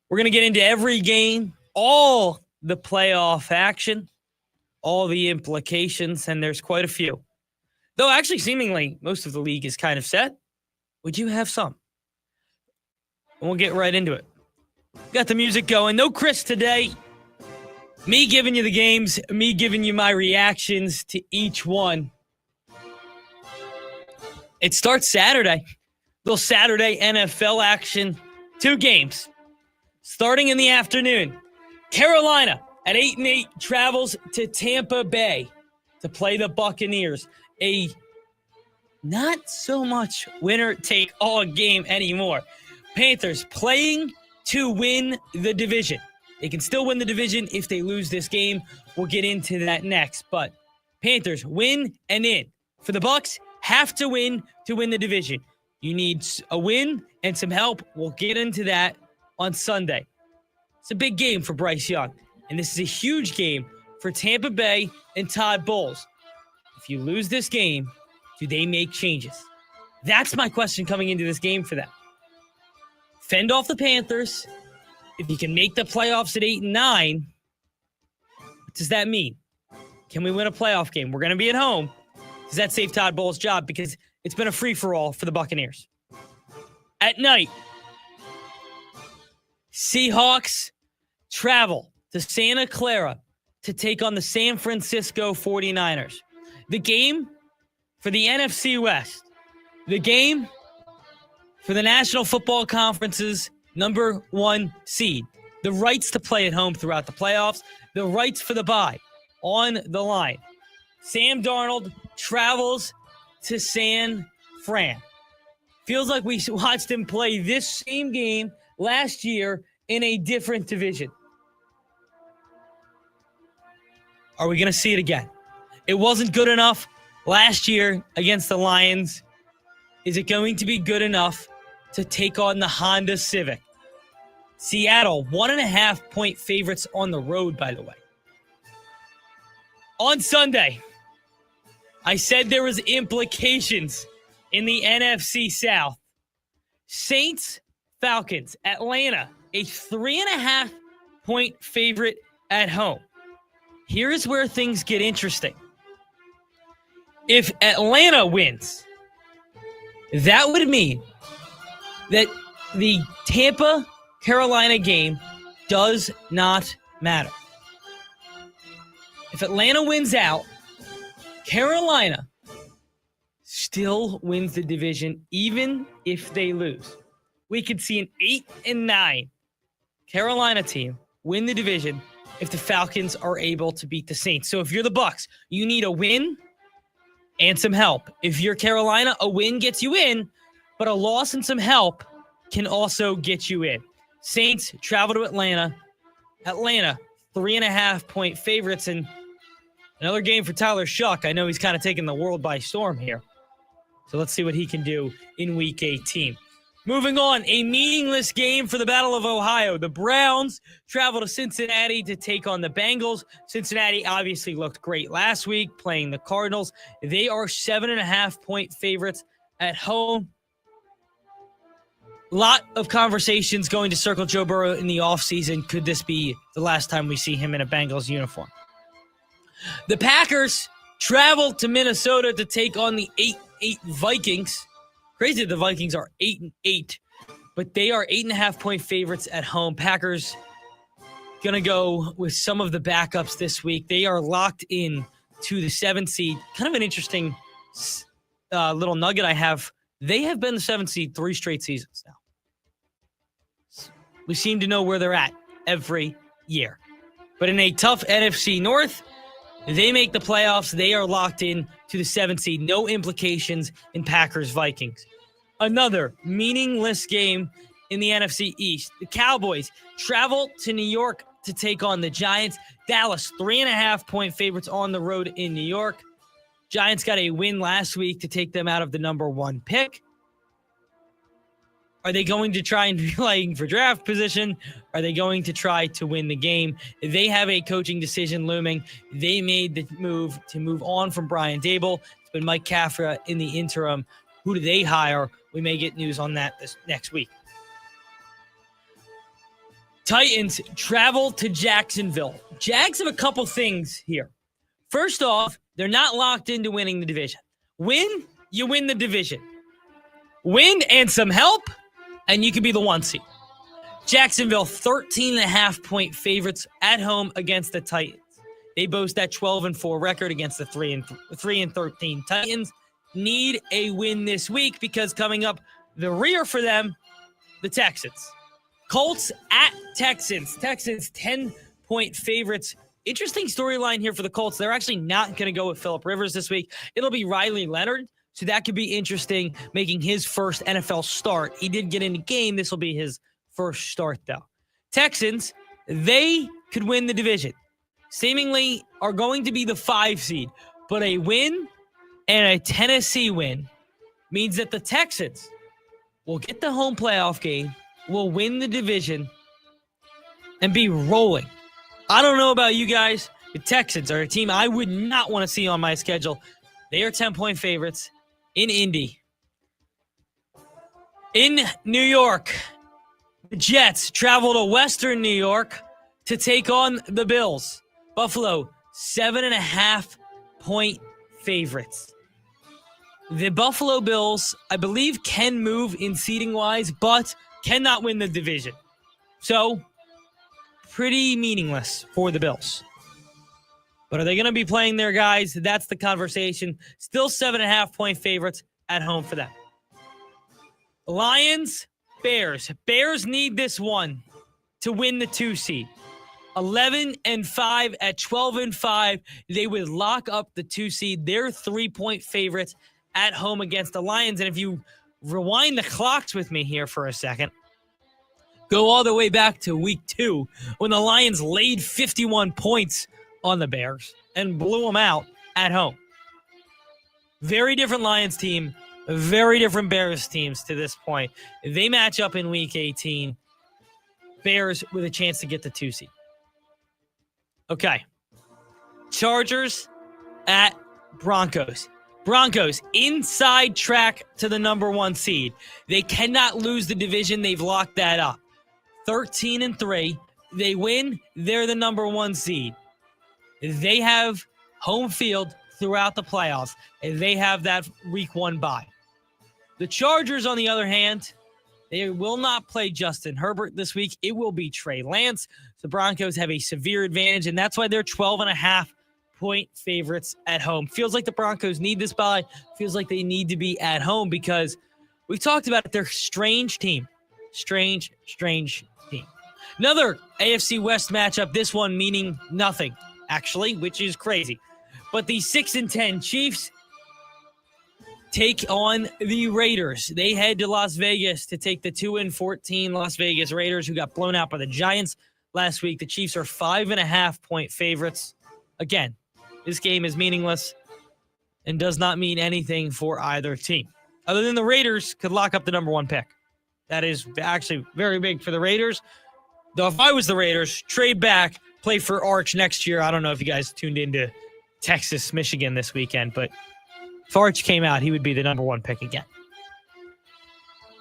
We're going to get into every game, all the playoff action, all the implications, and there's quite a few. Though actually seemingly most of the league is kind of set, we do have some. And we'll get right into it. Got the music going. No Chris today. Me giving you the games, me giving you my reactions to each one. It starts Saturday. Little Saturday NFL action. 2 games. Starting in the afternoon. Carolina at 8-8 travels to Tampa Bay to play the Buccaneers. A not so much winner-take-all game anymore. Panthers playing to win the division. They can still win the division if they lose this game. We'll get into that next. But Panthers win and in. For the Bucs, have to win the division. You need a win and some help. We'll get into that on Sunday. It's a big game for Bryce Young. And this is a huge game for Tampa Bay and Todd Bowles. If you lose this game, do they make changes? That's my question coming into this game for them. Fend off the Panthers. If you can make the playoffs at 8-9, what does that mean? Can we win a playoff game? We're going to be at home. Does that save Todd Bowles' job? Because it's been a free-for-all for the Buccaneers. At night, Seahawks travel to Santa Clara to take on the San Francisco 49ers. The game for the NFC West. The game for the National Football Conference's number 1 seed. The rights to play at home throughout the playoffs. The rights for the bye on the line. Sam Darnold travels to San Fran. Feels like we watched him play this same game last year in a different division. Are we going to see it again? It wasn't good enough last year against the Lions. Is it going to be good enough to take on the Honda Civic? Seattle, 1.5-point favorites on the road, by the way. On Sunday, I said there was implications in the NFC South. Saints, Falcons, Atlanta, a 3.5-point favorite at home. Here's where things get interesting. If Atlanta wins, that would mean that the Tampa-Carolina game does not matter. If Atlanta wins out, Carolina still wins the division even if they lose. We could see an 8-9 Carolina team win the division if the Falcons are able to beat the Saints. So if you're the Bucs, you need a win and some help. If you're Carolina, a win gets you in, but a loss and some help can also get you in. Saints travel to Atlanta. Atlanta, 3.5-point favorites, and another game for Tyler Shuck. I know he's kind of taking the world by storm here. So let's see what he can do in Week 18. Moving on, a meaningless game for the Battle of Ohio. The Browns travel to Cincinnati to take on the Bengals. Cincinnati obviously looked great last week playing the Cardinals. They are 7.5-point favorites at home. Lot of conversations going to circle Joe Burrow in the offseason. Could this be the last time we see him in a Bengals uniform? The Packers travel to Minnesota to take on the 8-8 Vikings. Crazy the Vikings are 8-8, but they are 8.5-point favorites at home. Packers going to go with some of the backups this week. They are locked in to the 7th seed. Kind of an interesting little nugget I have. They have been the 7th seed 3 straight seasons now. We seem to know where they're at every year. But in a tough NFC North, they make the playoffs. They are locked in to the 7th seed. No implications in Packers-Vikings. Another meaningless game in the NFC East. The Cowboys travel to New York to take on the Giants. Dallas, 3.5-point favorites on the road in New York. Giants got a win last week to take them out of the number 1 pick. Are they going to try and be playing for draft position? Are they going to try to win the game? They have a coaching decision looming. They made the move to move on from Brian Dable. It's been Mike Kafka in the interim. Who do they hire? We may get news on that this next week. Titans travel to Jacksonville. Jags have a couple things here. First off, they're not locked into winning the division. Win, you win the division. Win and some help, and you can be the 1 seed. Jacksonville, 13.5-point favorites at home against the Titans. They boast that 12-4 record against the 3-13 Titans. Need a win this week because coming up the rear for them, the Texans. Colts at Texans. Texans, 10-point favorites. Interesting storyline here for the Colts. They're actually not going to go with Phillip Rivers this week. It'll be Riley Leonard. So that could be interesting, making his first NFL start. He did get in the game. This will be his first start, though. Texans, they could win the division. Seemingly are going to be the 5 seed. But a win and a Tennessee win means that the Texans will get the home playoff game, will win the division, and be rolling. I don't know about you guys. The Texans are a team I would not want to see on my schedule. They are 10-point favorites in Indy. In New York, the Jets travel to Western New York to take on the Bills. Buffalo, 7.5-point favorites. The Buffalo Bills, I believe, can move in seeding-wise, but cannot win the division. So, pretty meaningless for the Bills. But are they going to be playing their guys? That's the conversation. Still 7.5-point favorites at home for them. Lions, Bears. Bears need this one to win the 2 seed. 11-5 at 12-5. They would lock up the 2 seed. They're 3-point favorites at home against the Lions. And if you rewind the clocks with me here for a second, go all the way back to week 2 when the Lions laid 51 points on the Bears and blew them out at home. Very different Lions team, very different Bears teams to this point. They match up in week 18. Bears with a chance to get the 2 seed. Okay. Chargers at Broncos. Broncos, inside track to the number 1 seed. They cannot lose the division. They've locked that up. 13-3. They win. They're the number 1 seed. They have home field throughout the playoffs, and they have that week 1 bye. The Chargers, on the other hand, they will not play Justin Herbert this week. It will be Trey Lance. The Broncos have a severe advantage, and that's why they're 12.5-point favorites at home. Feels like the Broncos need this bye. Feels like they need to be at home because we talked about it. They're a strange team. Strange team. Another AFC West matchup, this one meaning nothing, actually, which is crazy. But the 6-10 Chiefs take on the Raiders. They head to Las Vegas to take the 2-14 Las Vegas Raiders, who got blown out by the Giants last week. The Chiefs are 5.5-point favorites. Again, this game is meaningless and does not mean anything for either team. Other than the Raiders could lock up the number 1 pick. That is actually very big for the Raiders. Though if I was the Raiders, trade back, play for Arch next year. I don't know if you guys tuned into Texas, Michigan this weekend, but if Arch came out, he would be the number 1 pick again.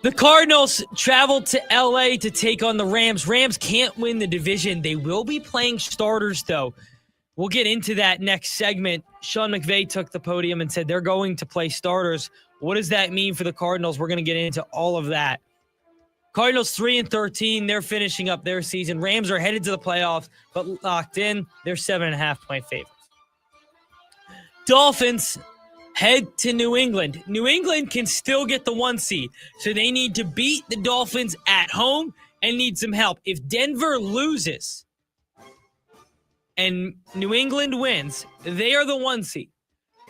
The Cardinals traveled to LA to take on the Rams. Rams can't win the division. They will be playing starters, though. We'll get into that next segment. Sean McVay took the podium and said they're going to play starters. What does that mean for the Cardinals? We're going to get into all of that. Cardinals 3-13. They're finishing up their season. Rams are headed to the playoffs, but locked in. They're 7.5-point favorites. Dolphins head to New England. New England can still get the 1 seed, so they need to beat the Dolphins at home and need some help. If Denver loses and New England wins, they are the 1 seed.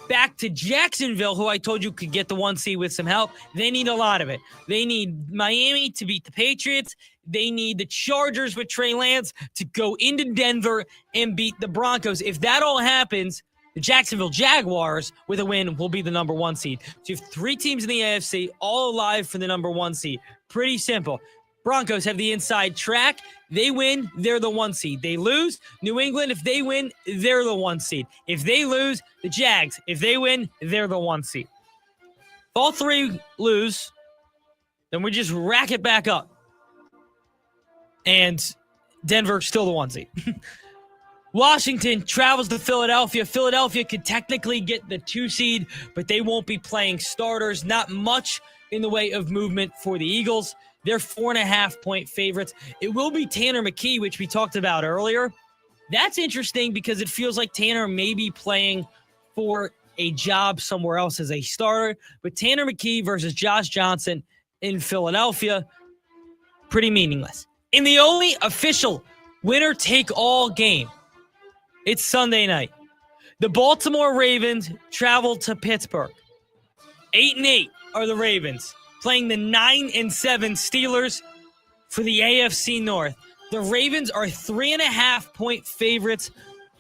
Back to Jacksonville, who I told you could get the 1 seed with some help. They need a lot of it. They need Miami to beat the Patriots. They need the Chargers with Trey Lance to go into Denver and beat the Broncos. If that all happens, the Jacksonville Jaguars, with a win, will be the number 1 seed. So you have 3 teams in the AFC, all alive for the number 1 seed. Pretty simple. Broncos have the inside track. They win, they're the 1 seed. They lose, New England, if they win, they're the 1 seed. If they lose, the Jags, if they win, they're the 1 seed. If all 3 lose, then we just rack it back up. And Denver's still the 1 seed. Washington travels to Philadelphia. Philadelphia could technically get the 2 seed, but they won't be playing starters. Not much in the way of movement for the Eagles. They're 4.5-point favorites. It will be Tanner McKee, which we talked about earlier. That's interesting because it feels like Tanner may be playing for a job somewhere else as a starter. But Tanner McKee versus Josh Johnson in Philadelphia, pretty meaningless. In the only official winner-take-all game, it's Sunday night. The Baltimore Ravens travel to Pittsburgh. 8-8 are the Ravens, playing the 9-7 Steelers for the AFC North. The Ravens are 3.5-point favorites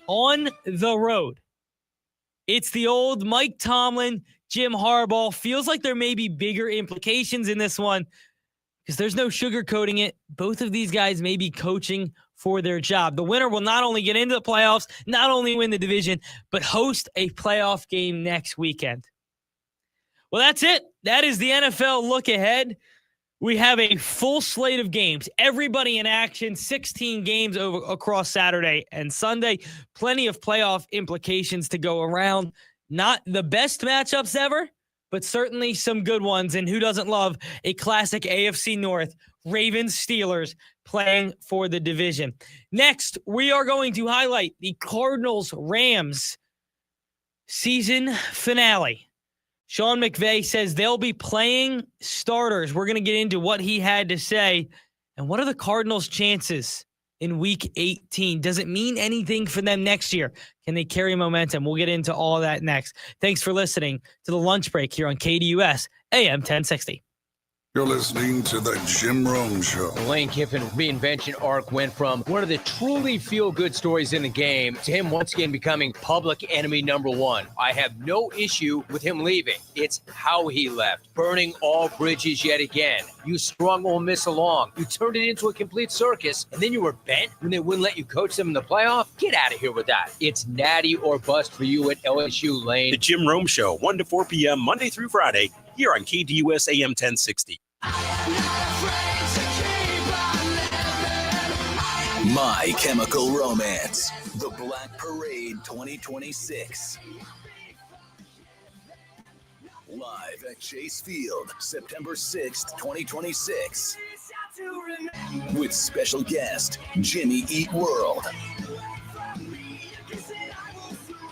on the road. It's the old Mike Tomlin, Jim Harbaugh. Feels like there may be bigger implications in this one because there's no sugarcoating it. Both of these guys may be coaching for their job. The winner will not only get into the playoffs, not only win the division, but host a playoff game next weekend. Well, that's it. That is the NFL look ahead. We have a full slate of games. Everybody in action, 16 games across Saturday and Sunday. Plenty of playoff implications to go around. Not the best matchups ever, but certainly some good ones. And who doesn't love a classic AFC North, Ravens-Steelers playing for the division. Next, we are going to highlight the Cardinals-Rams season finale. Sean McVay says they'll be playing starters. We're going to get into what he had to say. And what are the Cardinals' chances in Week 18? Does it mean anything for them next year? Can they carry momentum? We'll get into all of that next. Thanks for listening to The Lunch Break here on KDUS AM 1060. You're listening to The Jim Rome Show. The Lane Kiffin reinvention arc went from one of the truly feel-good stories in the game to him once again becoming public enemy number one. I have no issue with him leaving. It's how he left, burning all bridges yet again. You strung Ole Miss along. You turned it into a complete circus, and then you were bent when they wouldn't let you coach them in the playoff? Get out of here with that. It's natty or bust for you at LSU, Lane. The Jim Rome Show, 1 to 4 p.m. Monday through Friday, here on KDUS AM 1060. My Chemical Romance, The Black Parade 2026. Live at Chase Field, September 6th, 2026. With special guest, Jimmy Eat World.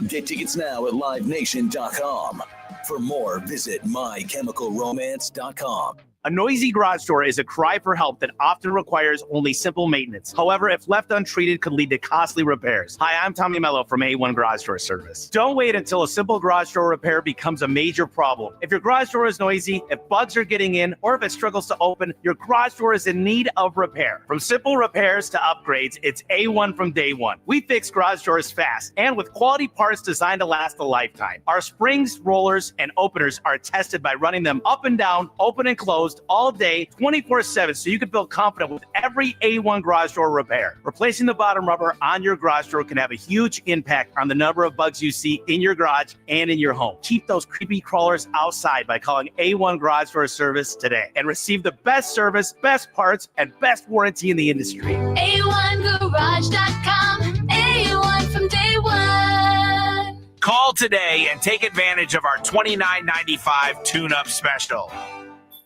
Get tickets now at livenation.com. For more, visit mychemicalromance.com. A noisy garage door is a cry for help that often requires only simple maintenance. However, if left untreated, could lead to costly repairs. Hi, I'm Tommy Mello from A1 Garage Door Service. Don't wait until a simple garage door repair becomes a major problem. If your garage door is noisy, if bugs are getting in, or if it struggles to open, your garage door is in need of repair. From simple repairs to upgrades, it's A1 from day one. We fix garage doors fast and with quality parts designed to last a lifetime. Our springs, rollers, and openers are tested by running them up and down, open and close, all day, 24/7, so you can feel confident with every A1 garage door repair. Replacing the bottom rubber on your garage door can have a huge impact on the number of bugs you see in your garage and in your home. Keep those creepy crawlers outside by calling A1 Garage Door Service today and receive the best service, best parts, and best warranty in the industry. A1Garage.com. A1 from day one. Call today and take advantage of our $29.95 tune-up special.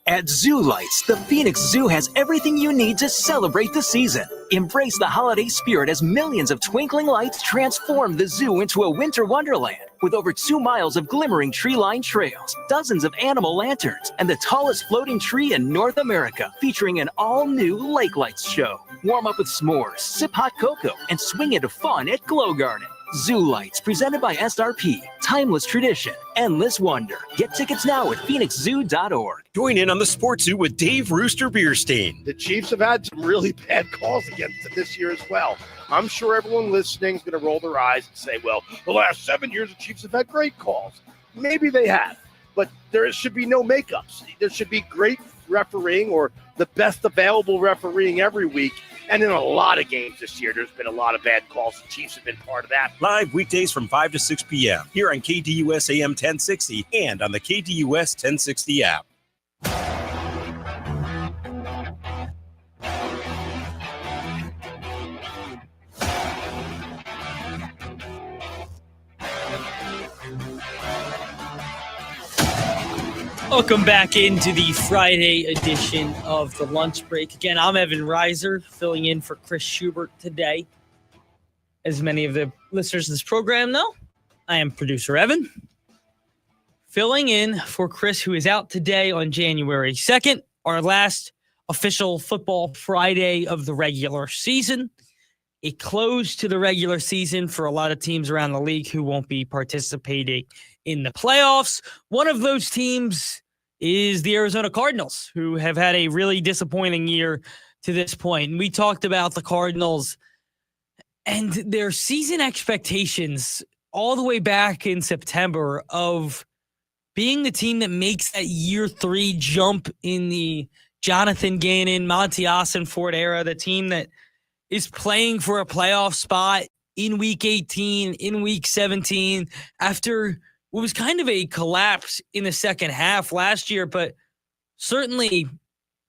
At Zoo Lights, the Phoenix Zoo has everything you need to celebrate the season. Embrace the holiday spirit as millions of twinkling lights transform the zoo into a winter wonderland. With over 2 miles of glimmering tree-lined trails, dozens of animal lanterns, and the tallest floating tree in North America, featuring an all-new Lake Lights show. Warm up with s'mores, sip hot cocoa, and swing into fun at Glow Garden. Zoo Lights, presented by SRP. Timeless tradition, endless wonder. Get tickets now at phoenixzoo.org. Join in on the Sports Zoo with Dave Rooster Bierstein. The Chiefs have had some really bad calls against them this year as well. I'm sure everyone listening is going to roll their eyes and say, well, the last 7 years the Chiefs have had great calls. Maybe they have, but there should be no makeups. There should be great refereeing or the best available refereeing every week. And in a lot of games this year, there's been a lot of bad calls. The Chiefs have been part of that. Live weekdays from 5 to 6 p.m. here on KDUS AM 1060 and on the KDUS 1060 app. Welcome back into the Friday edition of the Lunch Break. Again, I'm Evan Reiser, filling in for Chris Schubert today. As many of the listeners of this program know, I am producer Evan, filling in for Chris, who is out today on January 2nd, our last official Football Friday of the regular season. A close to the regular season for a lot of teams around the league who won't be participating in the playoffs. One of those teams is the Arizona Cardinals, who have had a really disappointing year to this point. And we talked about the Cardinals and their season expectations all the way back in September of being the team that makes that year 3 jump in the Jonathan Gannon, Monty Ossenfort era, the team that is playing for a playoff spot in week 18, in week 17, after what was kind of a collapse in the second half last year, but certainly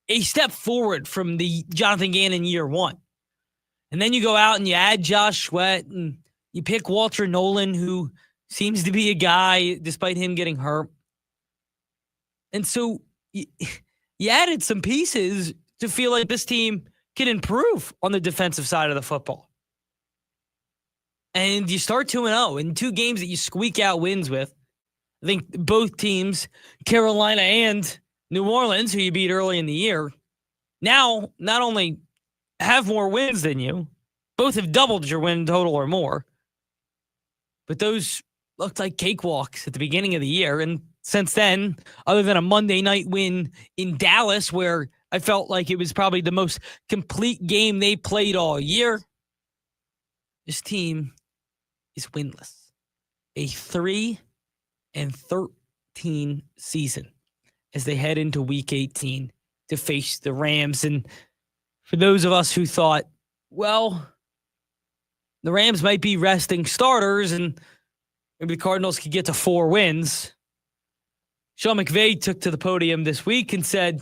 a step forward from the Jonathan Gannon year 1. And then you go out and you add Josh Sweat and you pick Walter Nolan, who seems to be a guy despite him getting hurt. And so you added some pieces to feel like this team can improve on the defensive side of the football. And you start 2-0 in 2 games that you squeak out wins with. I think both teams, Carolina and New Orleans, who you beat early in the year, now not only have more wins than you, both have doubled your win total or more. But those looked like cakewalks at the beginning of the year, and since then, other than a Monday night win in Dallas, where I felt like it was probably the most complete game they played all year. This team is winless. A 3-13 season as they head into week 18 to face the Rams. And for those of us who thought, well, the Rams might be resting starters and maybe the Cardinals could get to 4 wins, Sean McVay took to the podium this week and said,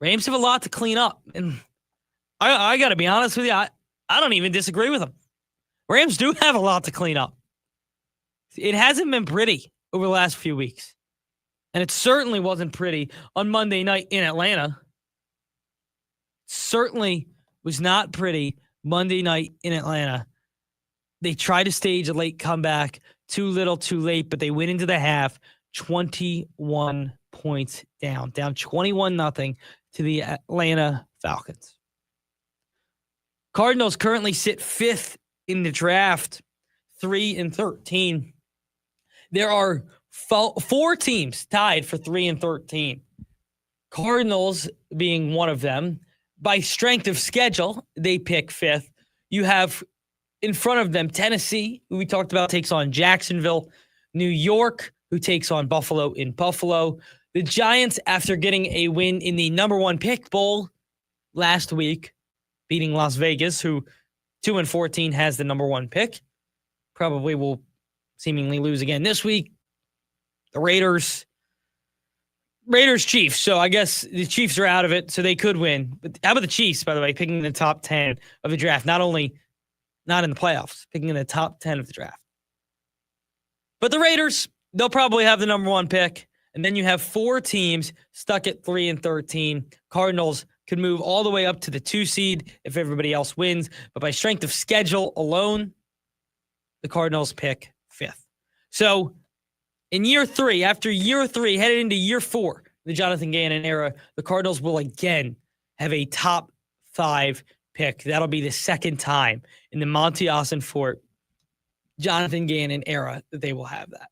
Rams have a lot to clean up. And I got to be honest with you, I don't even disagree with him. Rams do have a lot to clean up. It hasn't been pretty over the last few weeks. And it certainly wasn't pretty on Monday night in Atlanta. Certainly was not pretty Monday night in Atlanta. They tried to stage a late comeback, too little, too late, but they went into the half 21 points down 21-0 to the Atlanta Falcons. Cardinals currently sit 5th in the draft, 3-13. There are 4 teams tied for 3-13. Cardinals being one of them. By strength of schedule, they pick 5th. You have in front of them Tennessee, who we talked about, takes on Jacksonville. New York, who takes on Buffalo in Buffalo. The Giants, after getting a win in the number 1 pick bowl last week, beating Las Vegas, who 2-14 has the number 1 pick, probably will seemingly lose again this week. The Raiders, Chiefs. So I guess the Chiefs are out of it, so they could win. But how about the Chiefs, by the way, picking in the top 10 of the draft? Not only not in the playoffs, picking in the top 10 of the draft. But the Raiders, they'll probably have the number 1 pick. And then you have 4 teams stuck at 3-13. Cardinals could move all the way up to the 2 seed if everybody else wins. But by strength of schedule alone, the Cardinals pick 5th. So in year 3, after year 3, headed into year 4, the Jonathan Gannon era, the Cardinals will again have a top 5 pick. That'll be the second time in the Monty Ossenfort, Jonathan Gannon era that they will have that.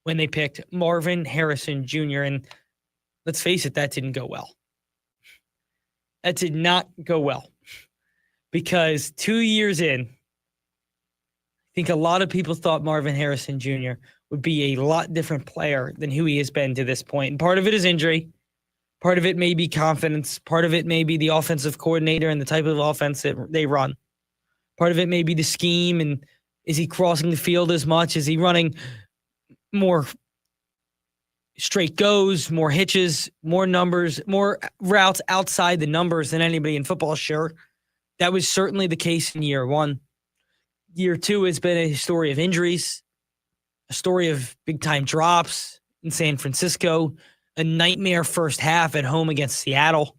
When they picked Marvin Harrison Jr. And let's face it, that didn't go well. That did not go well. Because 2 years in, I think a lot of people thought Marvin Harrison Jr. would be a lot different player than who he has been to this point. And part of it is injury. Part of it may be confidence. Part of it may be the offensive coordinator and the type of offense that they run. Part of it may be the scheme, and is he crossing the field as much? Is he running more straight goes, more hitches, more numbers, more routes outside the numbers than anybody in football? Sure. That was certainly the case in year 1. Year 2 has been a story of injuries, a story of big-time drops in San Francisco, a nightmare first half at home against Seattle.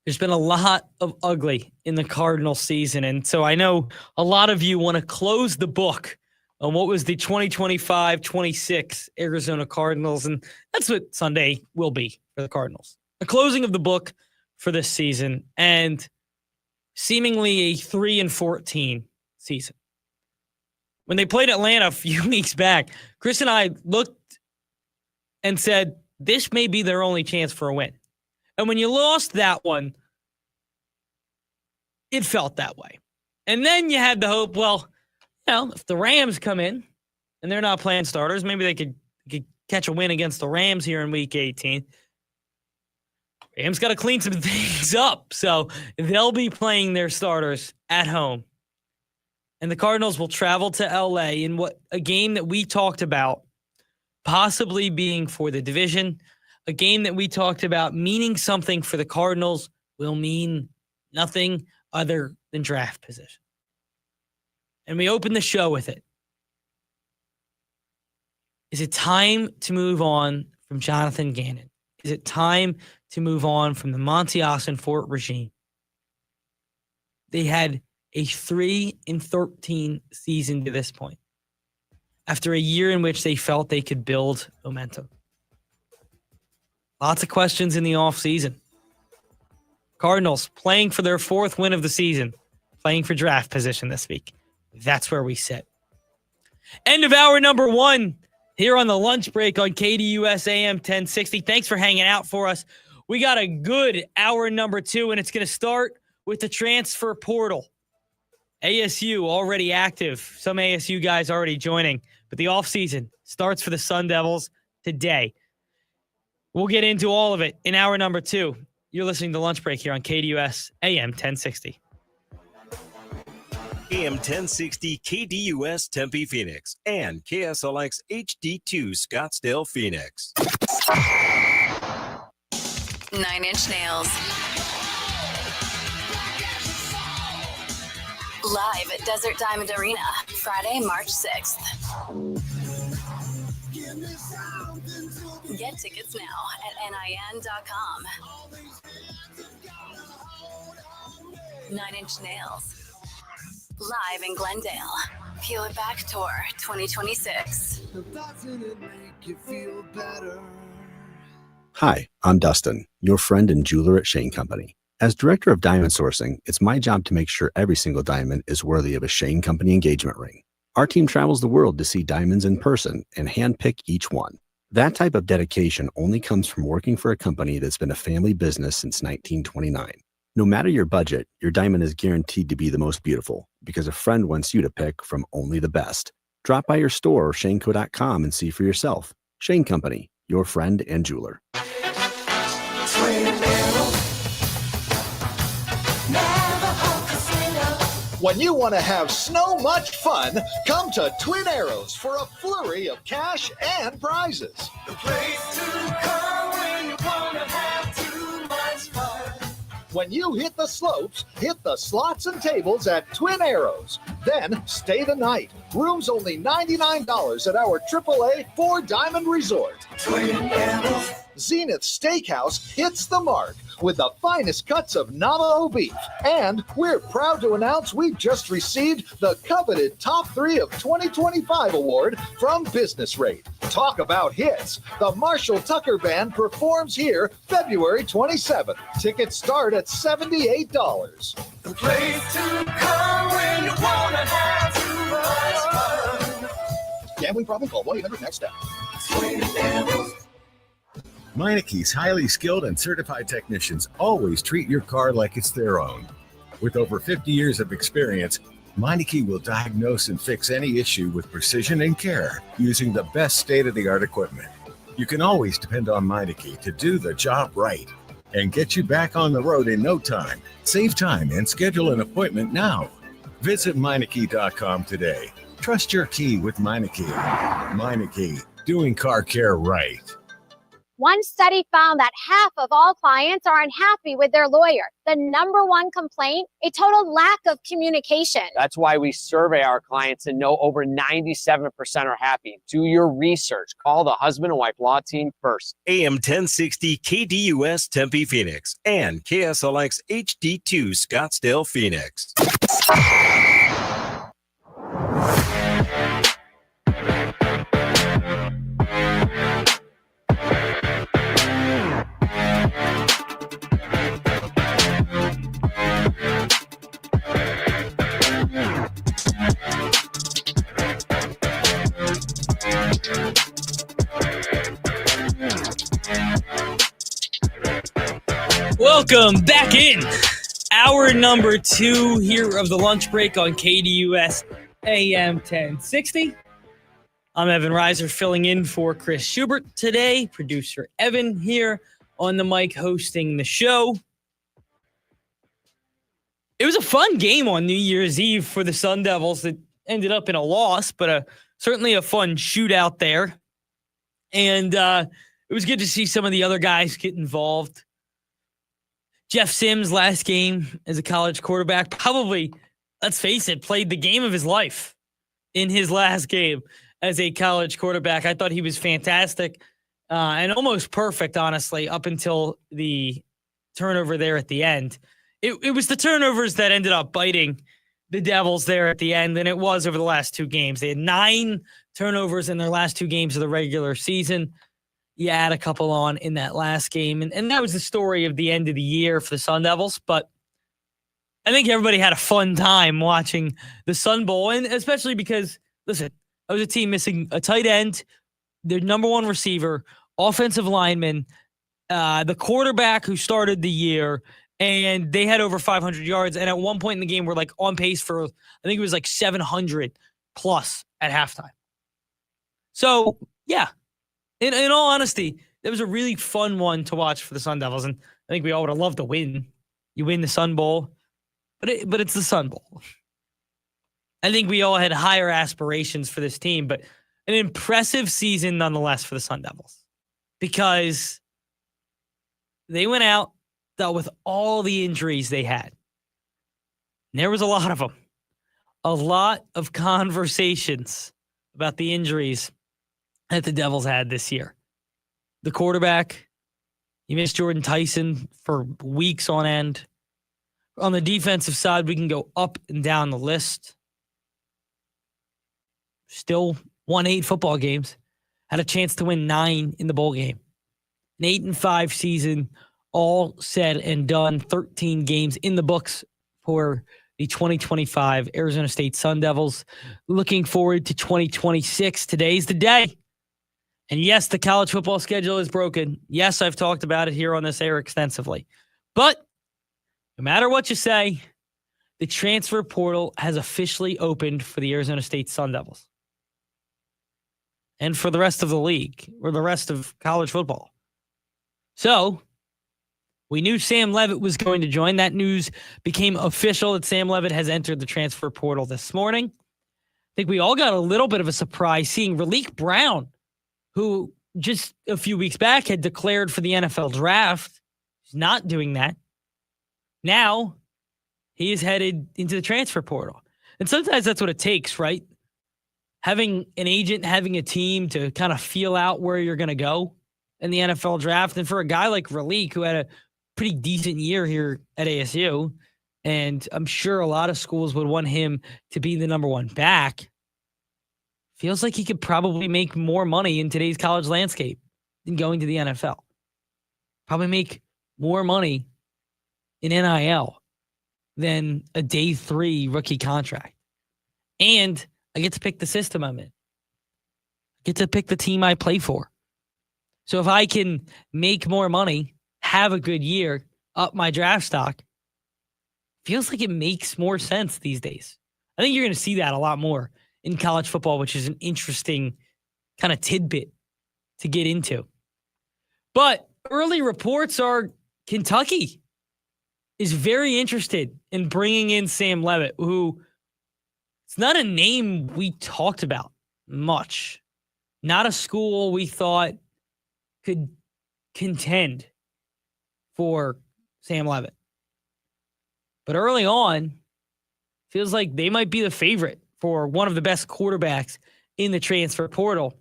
There's been a lot of ugly in the Cardinal season, and so I know a lot of you want to close the book on what was the 2025-26 Arizona Cardinals, and that's what Sunday will be for the Cardinals. The closing of the book for this season, and seemingly a 3-14 season. When they played Atlanta a few weeks back, Chris and I looked and said, this may be their only chance for a win. And when you lost that one, it felt that way. And then you had the hope, well, if the Rams come in and they're not playing starters, maybe they could catch a win against the Rams here in week 18. Rams got to clean some things up. So they'll be playing their starters at home. And the Cardinals will travel to LA in a game that we talked about possibly being for the division. A game that we talked about meaning something for the Cardinals will mean nothing other than draft position. And we open the show with it. Is it time to move on from Jonathan Gannon? Is it time to move on from the Monty Ossenfort regime? They had a 3-13 season to this point, after a year in which they felt they could build momentum. Lots of questions in the offseason. Cardinals playing for their 4th win of the season, playing for draft position this week. That's where we sit. End of hour number 1. here on the lunch break on KDUS AM 1060. Thanks for hanging out for us. We got a good hour number 2, and it's going to start with the transfer portal. ASU already active. Some ASU guys already joining, but the offseason starts for the Sun Devils today. We'll get into all of it in hour number 2. You're listening to Lunch Break here on KDUS AM 1060. AM 1060 KDUS Tempe Phoenix and KSLX HD2 Scottsdale Phoenix. 9 Inch Nails. Live at Desert Diamond Arena, Friday, March 6th. Get tickets now at NIN.com. 9 Inch Nails. Live in Glendale. Peel It Back Tour 2026. Hi, I'm Dustin, your friend and jeweler at Shane Company. As director of diamond sourcing, it's my job to make sure every single diamond is worthy of a Shane Company engagement ring. Our team travels the world to see diamonds in person and handpick each one. That type of dedication only comes from working for a company that's been a family business since 1929. No matter your budget, your diamond is guaranteed to be the most beautiful because a friend wants you to pick from only the best. Drop by your store or shaneco.com and see for yourself. Shane Company, your friend and jeweler. When you want to have so much fun, come to Twin Arrows for a flurry of cash and prizes. The place to come when you want to have too much fun. When you hit the slopes, hit the slots and tables at Twin Arrows. Then stay the night. Rooms only $99 at our AAA 4-Diamond Resort. Twin Arrows. Zenith Steakhouse hits the mark with the finest cuts of Navajo beef. And we're proud to announce we've just received the coveted Top 3 of 2025 award from Business Rate. Talk about hits. The Marshall Tucker Band performs here February 27th. Tickets start at $78. The place to come when you want to have too much fun. Gambling problem? Call 1-800-NEXT-STEP. Meineke's highly skilled and certified technicians always treat your car like it's their own. With over 50 years of experience, Meineke will diagnose and fix any issue with precision and care using the best state-of-the-art equipment. You can always depend on Meineke to do the job right and get you back on the road in no time. Save time and schedule an appointment now. Visit Meineke.com today. Trust your key with Meineke. Meineke, doing car care right. One study found that half of all clients are unhappy with their lawyer. The number one complaint, a total lack of communication. That's why we survey our clients and know over 97% are happy. Do your research. Call the husband and wife law team first. AM 1060 KDUS Tempe Phoenix and KSLX HD2 Scottsdale Phoenix. Welcome back in. Hour number 2 here of the lunch break on KDUS AM 1060. I'm Evan Reiser filling in for Chris Schubert today. Producer Evan here on the mic hosting the show. It was a fun game on New Year's Eve for the Sun Devils that ended up in a loss, but certainly a fun shootout there. And it was good to see some of the other guys get involved. Jeff Sims, last game as a college quarterback, probably, let's face it, played the game of his life in his last game as a college quarterback. I thought he was fantastic and almost perfect, honestly, up until the turnover there at the end. It was the turnovers that ended up biting the Devils there at the end, and it was over the last 2 games. They had 9 turnovers in their last 2 games of the regular season. You add a couple on in that last game. And that was the story of the end of the year for the Sun Devils. But I think everybody had a fun time watching the Sun Bowl. And especially because, listen, I was a team missing a tight end, their number one receiver, offensive lineman, the quarterback who started the year, and they had over 500 yards. And at one point in the game, we're like on pace for, I think it was like 700 plus at halftime. So, yeah, in all honesty, it was a really fun one to watch for the Sun Devils. And I think we all would have loved to win. You win the Sun Bowl, but it's the Sun Bowl. I think we all had higher aspirations for this team, but an impressive season nonetheless for the Sun Devils because they went out, dealt with all the injuries they had. And there was a lot of them. A lot of conversations about the injuries that the Devils had this year. The quarterback, you missed Jordan Tyson for weeks on end. On the defensive side, we can go up and down the list. Still won 8 football games. Had a chance to win 9 in the bowl game. An 8-5 season, all said and done. 13 games in the books for the 2025 Arizona State Sun Devils. Looking forward to 2026. Today's the day. And yes, the college football schedule is broken. Yes, I've talked about it here on this air extensively. But no matter what you say, the transfer portal has officially opened for the Arizona State Sun Devils. And for the rest of the league, or the rest of college football. So, we knew Sam Levitt was going to join. That news became official that Sam Levitt has entered the transfer portal this morning. I think we all got a little bit of a surprise seeing Raleek Brown, who just a few weeks back had declared for the NFL draft. He's not doing that. Now, he is headed into the transfer portal. And sometimes that's what it takes, right? Having an agent, having a team to kind of feel out where you're going to go in the NFL draft. And for a guy like Raleek, who had a pretty decent year here at ASU, and I'm sure a lot of schools would want him to be the number one back, feels like he could probably make more money in today's college landscape than going to the NFL. Probably make more money in NIL than a day 3 rookie contract. And I get to pick the system I'm in. I get to pick the team I play for. So if I can make more money, have a good year, up my draft stock, feels like it makes more sense these days. I think you're going to see that a lot more in college football, which is an interesting kind of tidbit to get into. But early reports are Kentucky is very interested in bringing in Sam Levitt, who it's not a name we talked about much. Not a school we thought could contend for Sam Levitt. But early on, feels like they might be the favorite for one of the best quarterbacks in the transfer portal.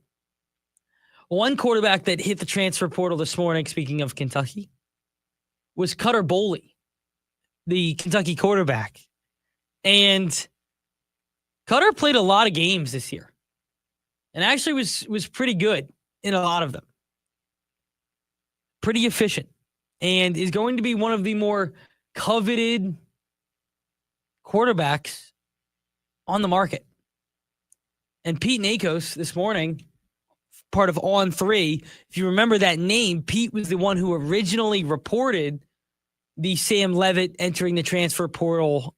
One quarterback that hit the transfer portal this morning, speaking of Kentucky, was Cutter Boley, the Kentucky quarterback. And Cutter played a lot of games this year and actually was pretty good in a lot of them. Pretty efficient and is going to be one of the more coveted quarterbacks on the market. And Pete Nakos this morning, part of On 3, if you remember that name, Pete was the one who originally reported the Sam Levitt entering the transfer portal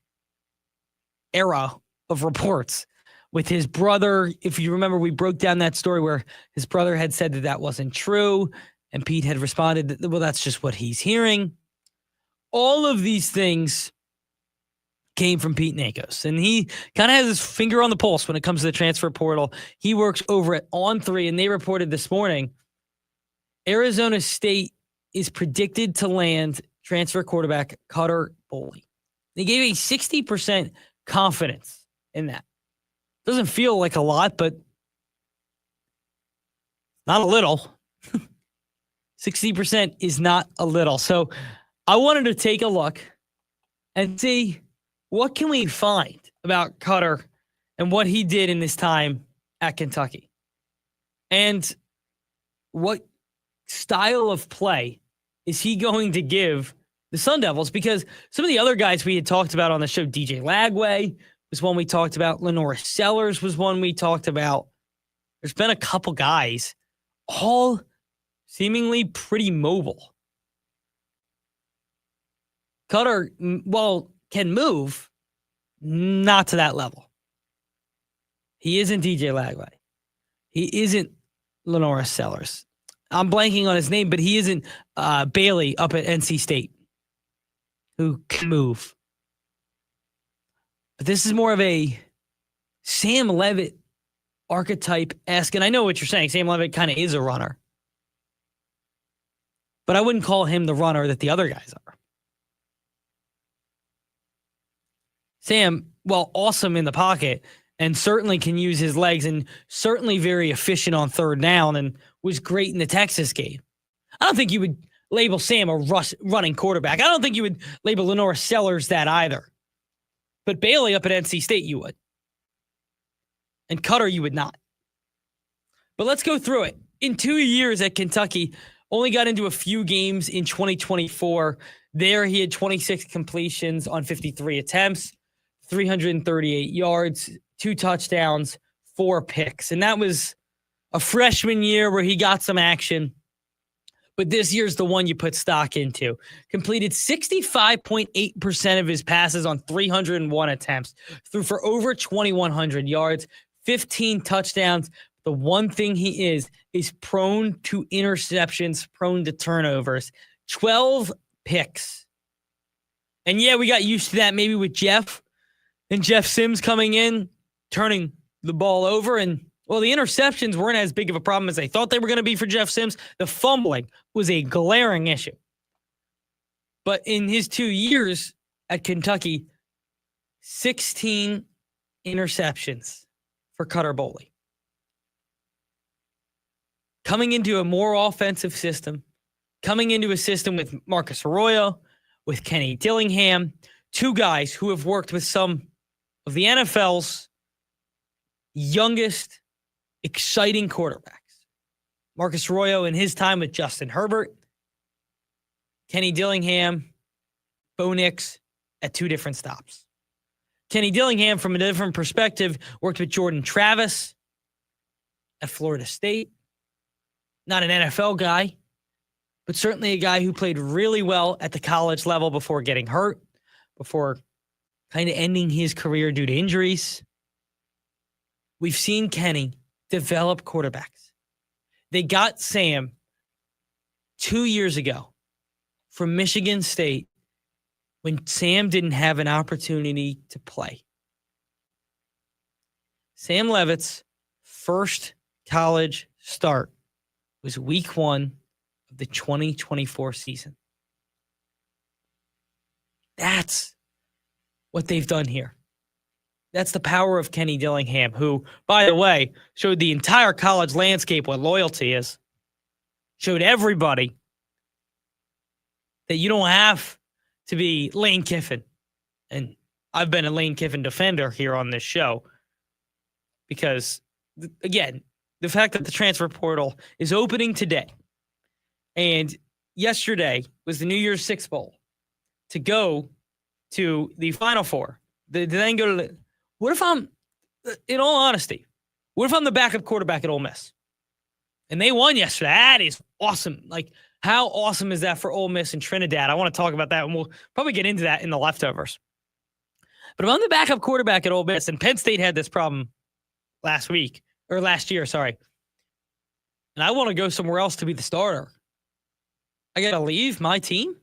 era of reports with his brother. If you remember, we broke down that story where his brother had said that that wasn't true. And Pete had responded that, well, that's just what he's hearing. All of these things came from Pete Nakos. And he kind of has his finger on the pulse when it comes to the transfer portal. He works over at On 3, and they reported this morning, Arizona State is predicted to land transfer quarterback Cutter Boley. They gave a 60% confidence in that. Doesn't feel like a lot, but not a little. 60% is not a little. So I wanted to take a look and see what can we find about Cutter and what he did in this time at Kentucky. And what style of play is he going to give the Sun Devils? Because some of the other guys we had talked about on the show, DJ Lagway was one we talked about. Lenora Sellers was one we talked about. There's been a couple guys all seemingly pretty mobile. Cutter, well, can move, not to that level. He isn't DJ Lagway. He isn't Lenora Sellers. I'm blanking on his name, but he isn't Bailey up at NC State, who can move. But this is more of a Sam Levitt archetype-esque, and I know what you're saying. Sam Levitt kind of is a runner. But I wouldn't call him the runner that the other guys are. Sam, well, awesome in the pocket and certainly can use his legs and certainly very efficient on third down and was great in the Texas game. I don't think you would label Sam a running quarterback. I don't think you would label Lenora Sellers that either. But Bailey up at NC State, you would. And Cutter, you would not. But let's go through it. In 2 years at Kentucky, only got into a few games in 2024. There, he had 26 completions on 53 attempts, 338 yards, 2 touchdowns, 4 picks. And that was a freshman year where he got some action. But this year's the one you put stock into. Completed 65.8% of his passes on 301 attempts, threw for over 2,100 yards, 15 touchdowns. The one thing he is prone to interceptions, prone to turnovers. 12 picks. And yeah, we got used to that maybe with Jeff and Jeff Sims coming in, turning the ball over. And, well, the interceptions weren't as big of a problem as they thought they were going to be for Jeff Sims. The fumbling was a glaring issue. But in his 2 years at Kentucky, 16 interceptions for Cutter Boley. Coming into a more offensive system, coming into a system with Marcus Arroyo, with Kenny Dillingham, 2 guys who have worked with some of the NFL's youngest, exciting quarterbacks. Marcus Arroyo in his time with Justin Herbert, Kenny Dillingham, Bo Nix at 2 different stops. Kenny Dillingham, from a different perspective, worked with Jordan Travis at Florida State. Not an NFL guy, but certainly a guy who played really well at the college level before getting hurt, before kind of ending his career due to injuries. We've seen Kenny develop quarterbacks. They got Sam 2 years ago from Michigan State when Sam didn't have an opportunity to play. Sam Levitt's first college start was week 1 of the 2024 season. That's what they've done here. That's the power of Kenny Dillingham, who, by the way, showed the entire college landscape what loyalty is. Showed everybody that you don't have to be Lane Kiffin. And I've been a Lane Kiffin defender here on this show because, again, the fact that the transfer portal is opening today and yesterday was the New Year's Six Bowl to go to the Final Four, to then go to the, what if I'm, in all honesty, what if I'm the backup quarterback at Ole Miss? And they won yesterday. That is awesome. Like, how awesome is that for Ole Miss and Trinidad? I want to talk about that, and we'll probably get into that in the leftovers. But if I'm the backup quarterback at Ole Miss, and Penn State had this problem last year, and I want to go somewhere else to be the starter, I got to leave my team?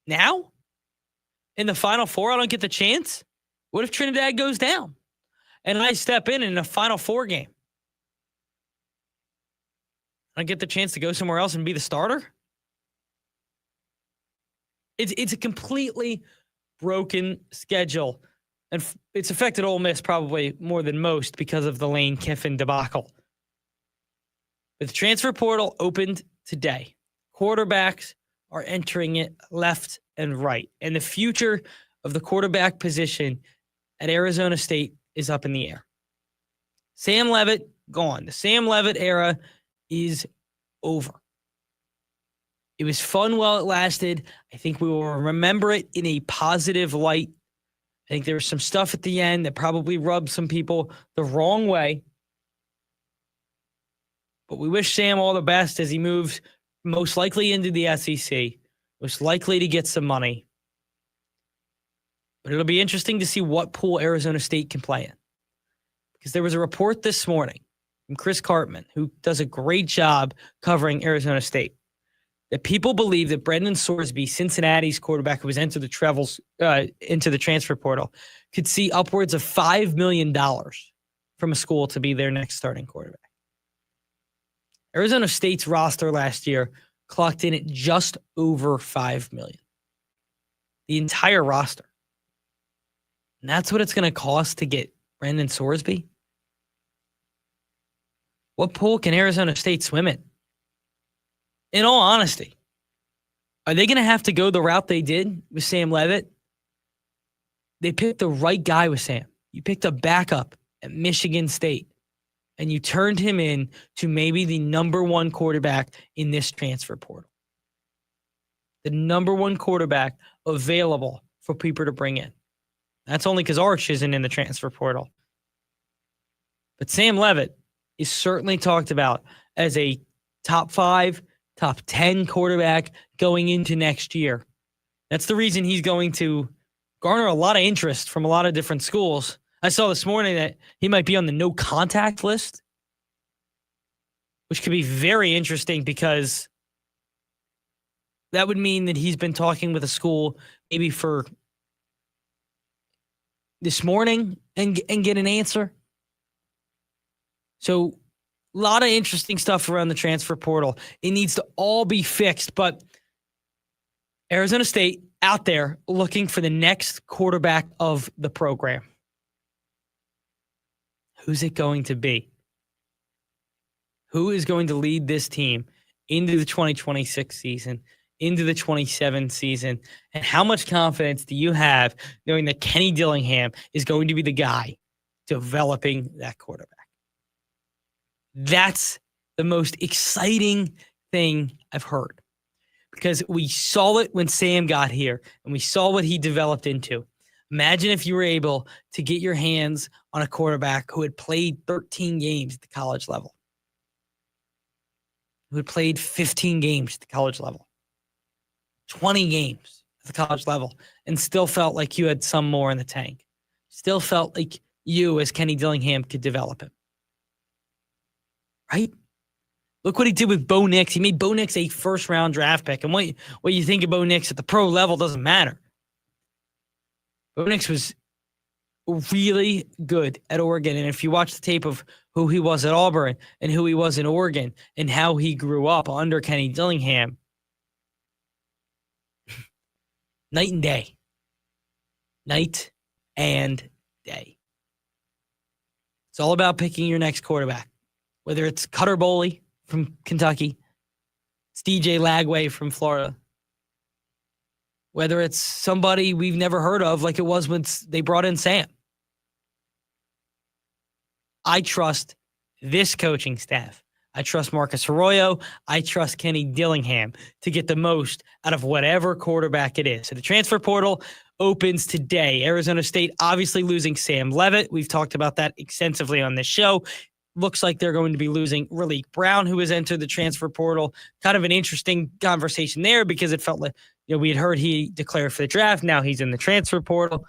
Now? In the Final Four, I don't get the chance? What if Trinidad goes down and I step in a Final Four game? I get the chance to go somewhere else and be the starter? It's a completely broken schedule. And it's affected Ole Miss probably more than most because of the Lane Kiffin debacle. But the transfer portal opened today. Quarterbacks are entering it left and right. And the future of the quarterback position at Arizona State is up in the air. Sam Levitt, gone. The Sam Levitt era is over. It was fun while it lasted. I think we will remember it in a positive light. I think there was some stuff at the end that probably rubbed some people the wrong way. But we wish Sam all the best as he moves most likely into the SEC, most likely to get some money. But it'll be interesting to see what pool Arizona State can play in. Because there was a report this morning from Chris Cartman, who does a great job covering Arizona State, that people believe that Brendan Sorsby, Cincinnati's quarterback who was into the transfer portal, could see upwards of $5 million from a school to be their next starting quarterback. Arizona State's roster last year clocked in at just over $5 million. The entire roster. And that's what it's going to cost to get Brendan Sorsby? What pool can Arizona State swim in? In all honesty, are they going to have to go the route they did with Sam Leavitt? They picked the right guy with Sam. You picked a backup at Michigan State, and you turned him in to maybe the number one quarterback in this transfer portal. The number one quarterback available for people to bring in. That's only because Arch isn't in the transfer portal. But Sam Leavitt is certainly talked about as a top 5, top 10 quarterback going into next year. That's the reason he's going to garner a lot of interest from a lot of different schools. I saw this morning that he might be on the no contact list, which could be very interesting because that would mean that he's been talking with a school maybe for this morning and get an answer. So a lot of interesting stuff around the transfer portal. It needs to all be fixed, but Arizona State out there looking for the next quarterback of the program. Who's it going to be? Who is going to lead this team into the 2026 season, into the 27 season? And how much confidence do you have knowing that Kenny Dillingham is going to be the guy developing that quarterback? That's the most exciting thing I've heard, because we saw it when Sam got here and we saw what he developed into. Imagine if you were able to get your hands on a quarterback who had played 13 games at the college level, who had played 15 games at the college level, 20 games at the college level, and still felt like you had some more in the tank. Still felt like you, as Kenny Dillingham, could develop him. Right? Look what he did with Bo Nix. He made Bo Nix a first-round draft pick. And what you think of Bo Nix at the pro level doesn't matter. Bo Nix was really good at Oregon. And if you watch the tape of who he was at Auburn and who he was in Oregon and how he grew up under Kenny Dillingham, night and day. Night and day. It's all about picking your next quarterback. Whether it's Cutter Boley from Kentucky, it's DJ Lagway from Florida, whether it's somebody we've never heard of like it was when they brought in Sam. I trust this coaching staff. I trust Marcus Arroyo. I trust Kenny Dillingham to get the most out of whatever quarterback it is. So the transfer portal opens today. Arizona State obviously losing Sam Leavitt. We've talked about that extensively on this show. Looks like they're going to be losing Raleek Brown, who has entered the transfer portal. Kind of an interesting conversation there because it felt like, we had heard he declared for the draft. Now he's in the transfer portal.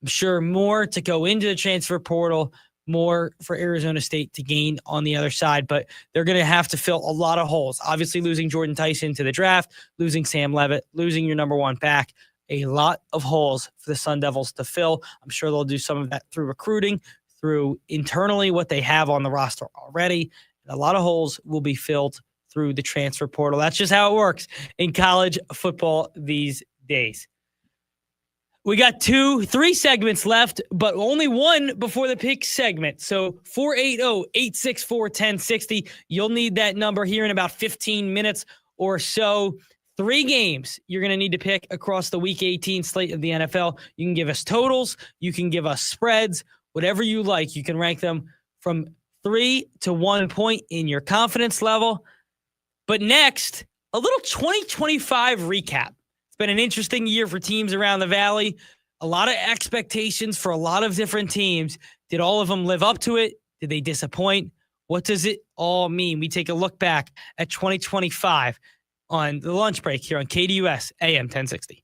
I'm sure more to go into the transfer portal, more for Arizona State to gain on the other side, but they're going to have to fill a lot of holes. Obviously losing Jordan Tyson to the draft, losing Sam Leavitt, losing your number one back, a lot of holes for the Sun Devils to fill. I'm sure they'll do some of that through recruiting, through internally what they have on the roster already. And a lot of holes will be filled through the transfer portal. That's just how it works in college football these days. We got 3 segments left, but only one before the pick segment. So 480-864-1060. You'll need that number here in about 15 minutes or so. 3 games you're going to need to pick across the Week 18 slate of the NFL. You can give us totals. You can give us spreads. Whatever you like, you can rank them from 3 to 1 point in your confidence level. But next, a little 2025 recap. It's been an interesting year for teams around the Valley. A lot of expectations for a lot of different teams. Did all of them live up to it? Did they disappoint? What does it all mean? We take a look back at 2025 on the lunch break here on KDUS AM 1060.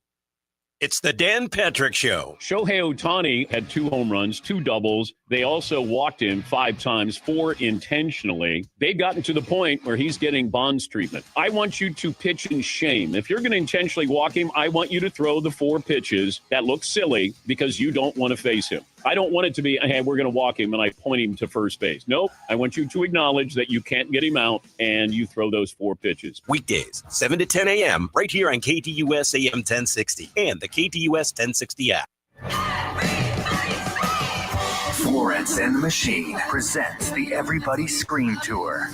It's the Dan Patrick Show. Shohei Ohtani had 2 home runs, 2 doubles. They also walked him 5 times, 4 intentionally. They've gotten to the point where he's getting Bonds treatment. I want you to pitch in shame. If you're going to intentionally walk him, I want you to throw the 4 pitches that look silly because you don't want to face him. I don't want it to be, hey, we're going to walk him and I point him to first base. Nope. I want you to acknowledge that you can't get him out and you throw those 4 pitches. Weekdays, 7 to 10 a.m., right here on KDUS AM 1060 and the KDUS 1060 app. Florence and the Machine presents the Everybody Scream Tour.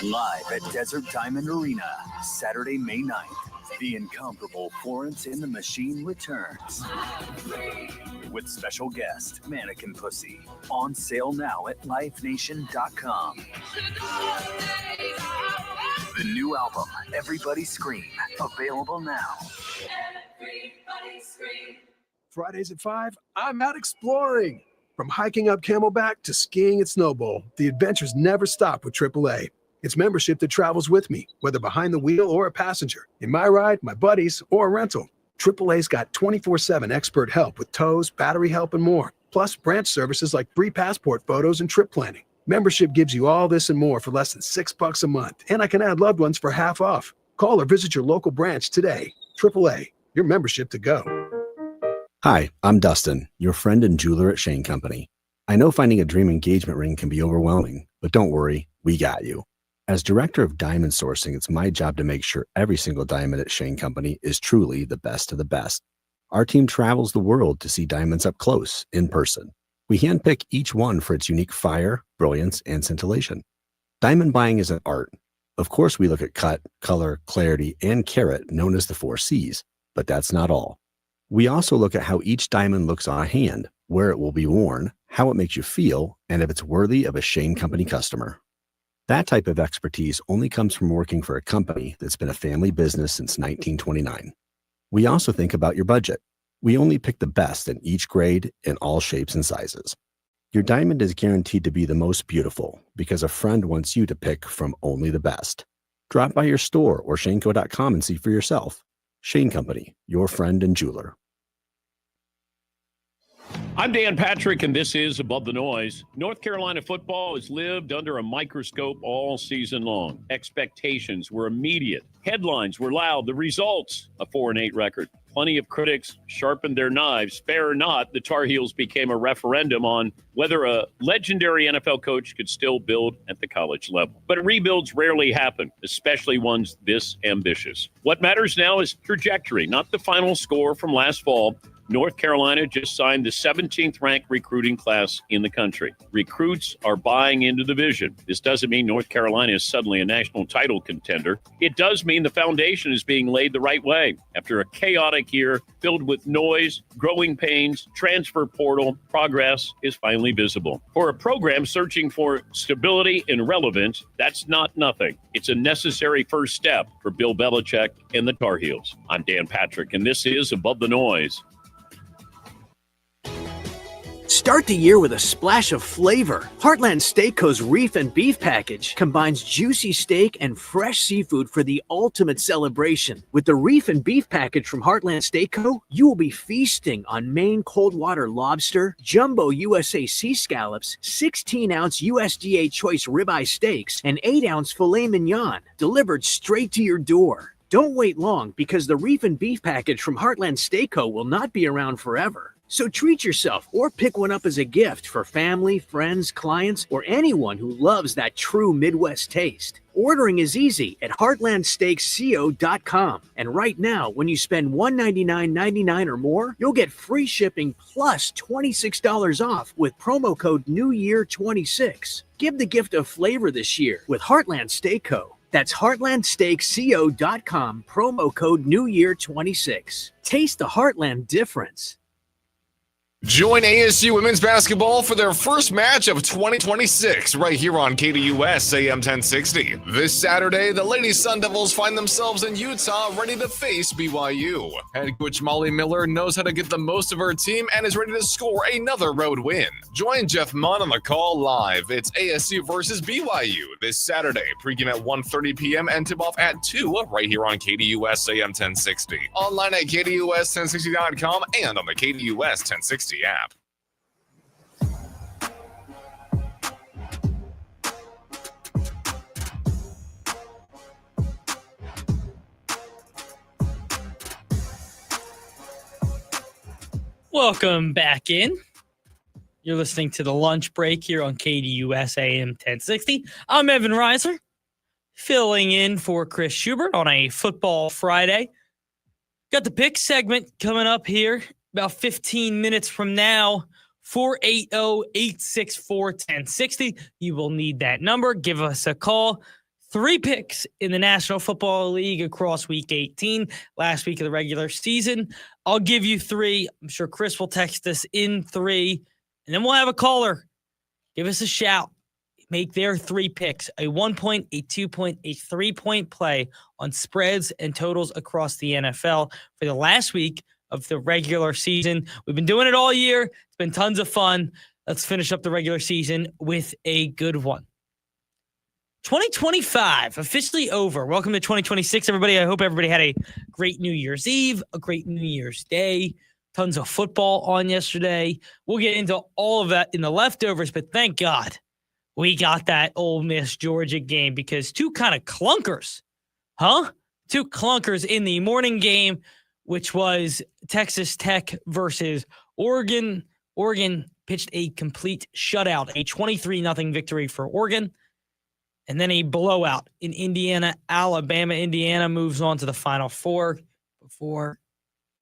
Live at Desert Diamond Arena, Saturday, May 9th. The incomparable Florence and the Machine returns. With special guest, Mannequin Pussy. On sale now at livenation.com. The new album, Everybody Scream, available now. Everybody Scream. Fridays at 5, I'm out exploring. From hiking up Camelback to skiing at Snowbowl, the adventures never stop with AAA. It's membership that travels with me, whether behind the wheel or a passenger, in my ride, my buddies, or a rental. AAA's got 24/7 expert help with tows, battery help, and more. Plus branch services like free passport photos and trip planning. Membership gives you all this and more for less than $6 a month, and I can add loved ones for half off. Call or visit your local branch today. AAA, your membership to go. Hi, I'm Dustin, your friend and jeweler at Shane Company. I know finding a dream engagement ring can be overwhelming, but don't worry, we got you. As director of diamond sourcing, it's my job to make sure every single diamond at Shane Company is truly the best of the best. Our team travels the world to see diamonds up close, in person. We handpick each one for its unique fire, brilliance, and scintillation. Diamond buying is an art. Of course, we look at cut, color, clarity, and carat, known as the 4 C's, but that's not all. We also look at how each diamond looks on a hand, where it will be worn, how it makes you feel, and if it's worthy of a Shane Company customer. That type of expertise only comes from working for a company that's been a family business since 1929. We also think about your budget. We only pick the best in each grade in all shapes and sizes. Your diamond is guaranteed to be the most beautiful because a friend wants you to pick from only the best. Drop by your store or shaneco.com and see for yourself. Shane Company, your friend and jeweler. I'm Dan Patrick, and this is Above the Noise. North Carolina football has lived under a microscope all season long. Expectations were immediate. Headlines were loud. The results, a 4-8 record. Plenty of critics sharpened their knives. Fair or not, the Tar Heels became a referendum on whether a legendary NFL coach could still build at the college level. But rebuilds rarely happen, especially ones this ambitious. What matters now is trajectory, not the final score from last fall. North Carolina just signed the 17th ranked recruiting class in the country. Recruits are buying into the vision. This doesn't mean North Carolina is suddenly a national title contender. It does mean the foundation is being laid the right way. After a chaotic year filled with noise, growing pains, transfer portal, progress is finally visible. For a program searching for stability and relevance, that's not nothing. It's a necessary first step for Bill Belichick and the Tar Heels. I'm Dan Patrick, and this is Above the Noise. Start the year with a splash of flavor. Heartland Steakco's Reef and Beef Package combines juicy steak and fresh seafood for the ultimate celebration. With the Reef and Beef Package from Heartland Steakco, you will be feasting on Maine cold water lobster, jumbo USA sea scallops, 16-ounce USDA choice ribeye steaks, and 8-ounce filet mignon, delivered straight to your door. Don't wait long because the Reef and Beef Package from Heartland Steakco will not be around forever. So treat yourself or pick one up as a gift for family, friends, clients, or anyone who loves that true Midwest taste. Ordering is easy at heartlandsteaksco.com. And right now, when you spend $199.99 or more, you'll get free shipping plus $26 off with promo code NEWYEAR26. Give the gift of flavor this year with Heartland Steakco. That's heartlandsteaksco.com, promo code NEWYEAR26. Taste the Heartland difference. Join ASU women's basketball for their first match of 2026 right here on KDUS AM 1060. This Saturday, the Lady Sun Devils find themselves in Utah ready to face BYU. Head coach Molly Miller knows how to get the most of her team and is ready to score another road win. Join Jeff Munn on the call live. It's ASU versus BYU this Saturday. Pregame at 1:30 p.m. and tip-off at 2 right here on KDUS AM 1060. Online at KDUS1060.com and on the KDUS 1060 app. Welcome back in. You're listening to the lunch break here on KDUS AM 1060. I'm Evan Reiser, filling in for Chris Schubert on a football Friday. Got the pick segment coming up here about 15 minutes from now. 480-864-1060. You will need that number. Give us a call. 3 picks in the National Football League across Week 18, last week of the regular season. I'll give you 3. I'm sure Chris will text us in 3, and then we'll have a caller. Give us a shout. Make their 3 picks, a 1-point, a 2-point, a 3-point play on spreads and totals across the NFL for the last week of the regular season. We've been doing it all year. It's been tons of fun. Let's finish up the regular season with a good one. 2025 officially over. Welcome to 2026, everybody. I hope everybody had a great New Year's Eve, a great New Year's Day. Tons of football on yesterday. We'll get into all of that in the leftovers, but thank God we got that Ole Miss Georgia game, because 2 kind of clunkers, 2 clunkers in the morning game, which was Texas Tech versus Oregon. Oregon pitched a complete shutout, a 23-0 victory for Oregon, and then a blowout in Indiana, Alabama. Indiana moves on to the Final Four before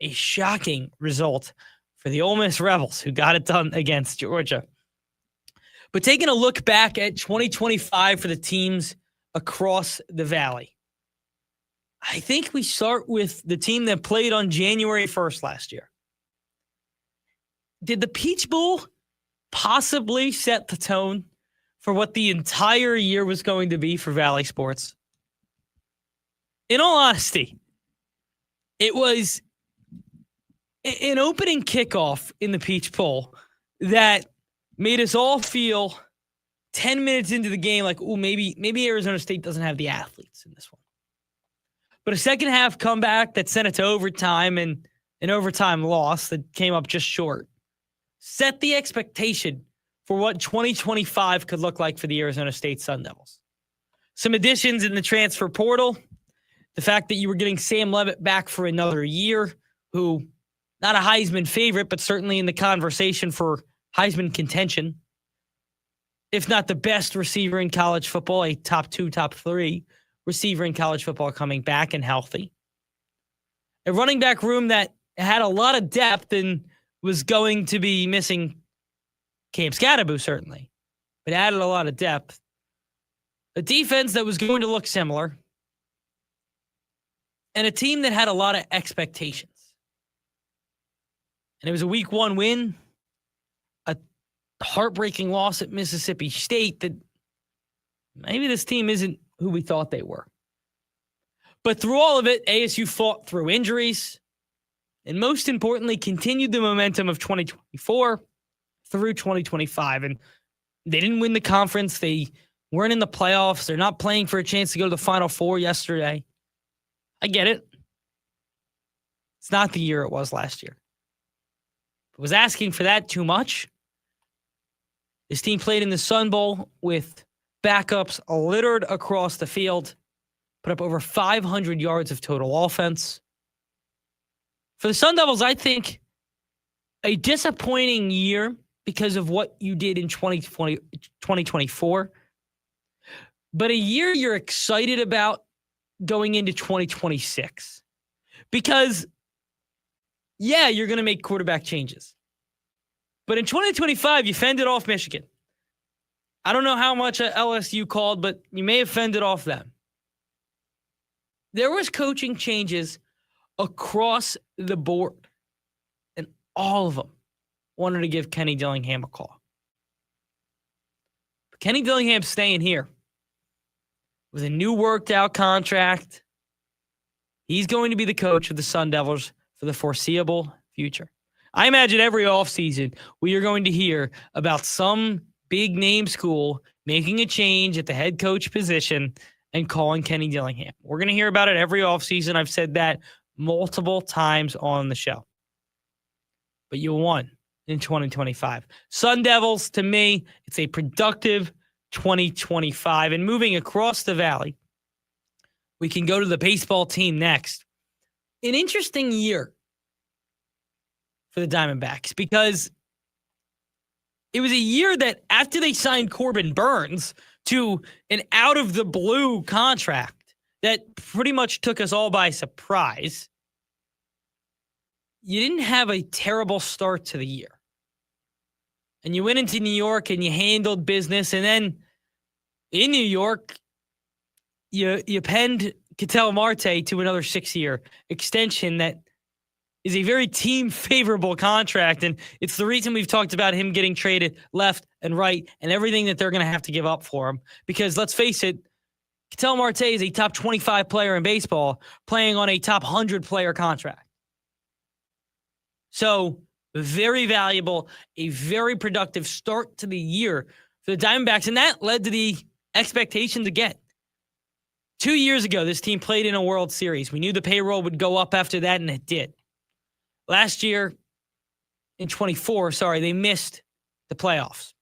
a shocking result for the Ole Miss Rebels, who got it done against Georgia. But taking a look back at 2025 for the teams across the Valley, I think we start with the team that played on January 1st last year. Did the Peach Bowl possibly set the tone for what the entire year was going to be for Valley sports? In all honesty, it was an opening kickoff in the Peach Bowl that made us all feel 10 minutes into the game like, oh, maybe Arizona State doesn't have the athletes in this one. But a second half comeback that sent it to overtime, and an overtime loss that came up just short set the expectation for what 2025 could look like for the Arizona State Sun Devils. Some additions in the transfer portal, the fact that you were getting Sam Levitt back for another year, who, not a Heisman favorite, but certainly in the conversation for Heisman contention, if not the best receiver in college football, a top 2, top 3 receiver in college football coming back and healthy. A running back room that had a lot of depth and was going to be missing Cam Scatterbo, certainly, but added a lot of depth. A defense that was going to look similar, and a team that had a lot of expectations. And it was a week 1 win, a heartbreaking loss at Mississippi State that maybe this team isn't who we thought they were. But through all of it, ASU fought through injuries and, most importantly, continued the momentum of 2024 through 2025. And they didn't win the conference. They weren't in the playoffs. They're not playing for a chance to go to the Final Four yesterday. I get it. It's not the year it was last year. Was asking for that too much? This team played in the Sun Bowl with backups littered across the field, put up over 500 yards of total offense. For the Sun Devils, I think a disappointing year because of what you did in 2024, but a year you're excited about going into 2026 because, yeah, you're going to make quarterback changes. But in 2025, you fended off Michigan. I don't know how much LSU called, but you may have fended off them. There was coaching changes across the board, and all of them wanted to give Kenny Dillingham a call. But Kenny Dillingham's staying here with a new worked out contract. He's going to be the coach of the Sun Devils for the foreseeable future. I imagine every offseason we are going to hear about some big name school making a change at the head coach position and calling Kenny Dillingham. We're going to hear about it every offseason. I've said that multiple times on the show. But you won in 2025. Sun Devils, to me, it's a productive 2025. And moving across the valley, we can go to the baseball team next. An interesting year for the Diamondbacks because it was a year that after they signed Corbin Burns to an out-of-the-blue contract that pretty much took us all by surprise, you didn't have a terrible start to the year. And you went into New York and you handled business. And then in New York, you penned Ketel Marte to another 6-year extension that is a very team-favorable contract. And it's the reason we've talked about him getting traded left and right and everything that they're going to have to give up for him. Because let's face it, Ketel Marte is a top 25 player in baseball playing on a top 100 player contract. So very valuable, a very productive start to the year for the Diamondbacks. And that led to the expectations again. 2 years ago, this team played in a World Series. We knew the payroll would go up after that, and it did. Last year, in 24, they missed the playoffs.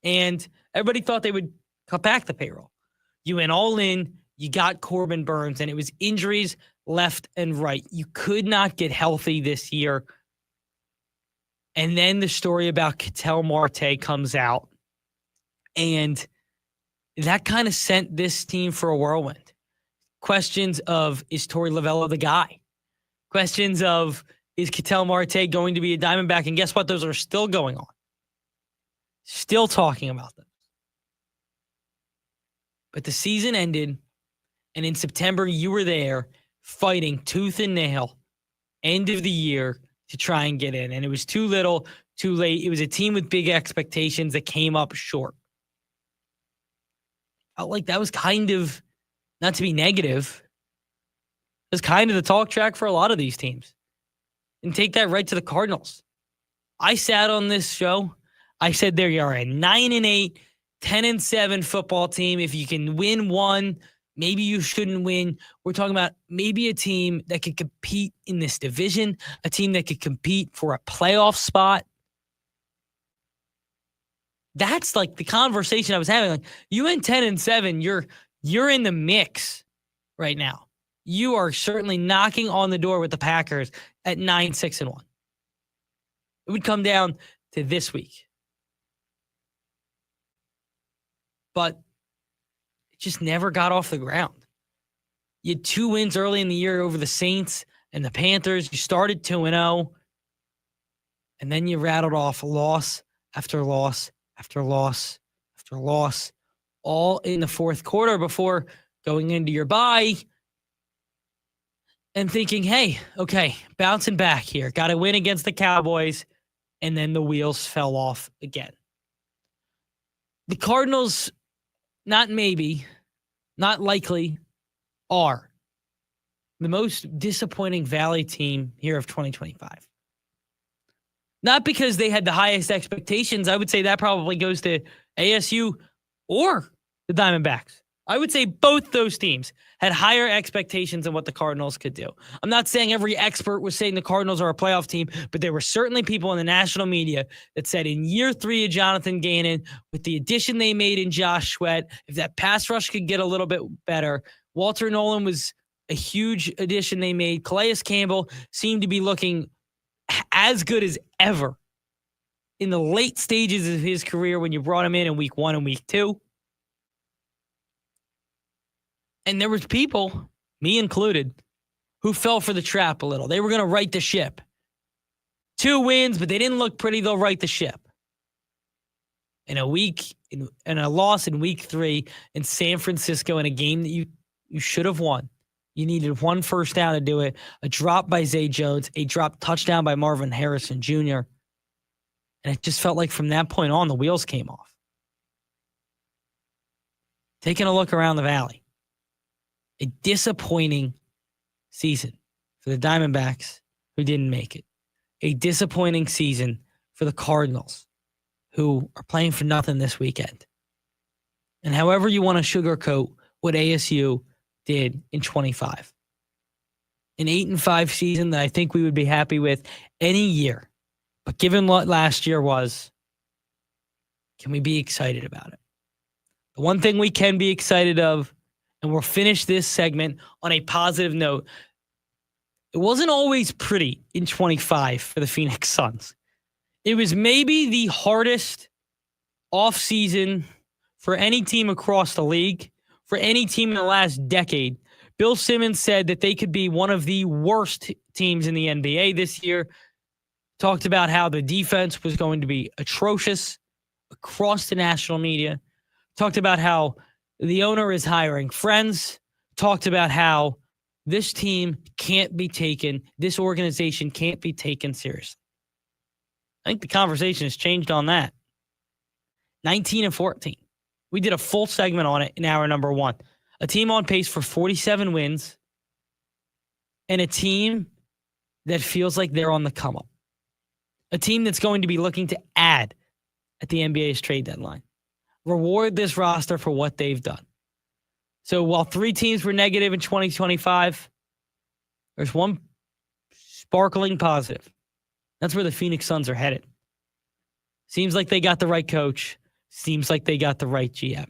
And everybody thought they would cut back the payroll. You went all in, you got Corbin Burns, and it was injuries left and right. You could not get healthy this year. And then the story about Ketel Marte comes out. And that kind of sent this team for a whirlwind. Questions of, is Torey Lovullo the guy? Questions of, is Ketel Marte going to be a Diamondback? And guess what? Those are still going on. Still talking about them. But the season ended, and in September, you were there fighting tooth and nail, end of the year, to try and get in. And it was too little, too late. It was a team with big expectations that came up short. Felt like that was kind of, not to be negative, it was kind of the talk track for a lot of these teams. And take that right to the Cardinals. I sat on this show. I said there you are, a 9-8, 10-7 football team. If you can win one, maybe you shouldn't win. We're talking about maybe a team that could compete in this division, a team that could compete for a playoff spot. That's like the conversation I was having. Like, you win 10-7, you're in the mix right now. You are certainly knocking on the door with the Packers at 9-6-1. It would come down to this week. But it just never got off the ground. You had 2 wins early in the year over the Saints and the Panthers. You started 2-0. And then you rattled off loss after loss after loss after loss, all in the fourth quarter before going into your bye and thinking, hey, okay, bouncing back here. Got to win against the Cowboys. And then the wheels fell off again. The Cardinals, not maybe, not likely, are the most disappointing Valley team here of 2025. Not because they had the highest expectations. I would say that probably goes to ASU or the Diamondbacks. I would say both those teams had higher expectations than what the Cardinals could do. I'm not saying every expert was saying the Cardinals are a playoff team, but there were certainly people in the national media that said in year 3 of Jonathan Gannon, with the addition they made in Josh Sweat, if that pass rush could get a little bit better, Walter Nolan was a huge addition they made. Calais Campbell seemed to be looking as good as ever in the late stages of his career when you brought him in week 1 and week 2. And there was people, me included, who fell for the trap a little. They were going to right the ship. 2 wins, but they didn't look pretty. They'll right the ship. In a loss in week 3 in San Francisco in a game that you should have won. You needed 1 first down to do it. A drop by Zay Jones, a drop touchdown by Marvin Harrison Jr. And it just felt like from that point on, the wheels came off. Taking a look around the Valley, a disappointing season for the Diamondbacks, who didn't make it. A disappointing season for the Cardinals, who are playing for nothing this weekend. And however you want to sugarcoat what ASU did in 25. An 8-5 season that I think we would be happy with any year. But given what last year was, can we be excited about it? The one thing we can be excited of, and we'll finish this segment on a positive note, it wasn't always pretty in 25 for the Phoenix Suns. It was maybe the hardest offseason for any team across the league, for any team in the last decade. Bill Simmons said that they could be one of the worst teams in the NBA this year. Talked about how the defense was going to be atrocious across the national media. Talked about how the owner is hiring friends. Talked about how this team can't be taken, this organization can't be taken seriously. I think the conversation has changed on that. 19-14. We did a full segment on it in hour number 1. A team on pace for 47 wins and a team that feels like they're on the come up. A team that's going to be looking to add at the NBA's trade deadline. Reward this roster for what they've done. So while 3 teams were negative in 2025, there's one sparkling positive. That's where the Phoenix Suns are headed. Seems like they got the right coach. Seems like they got the right GM.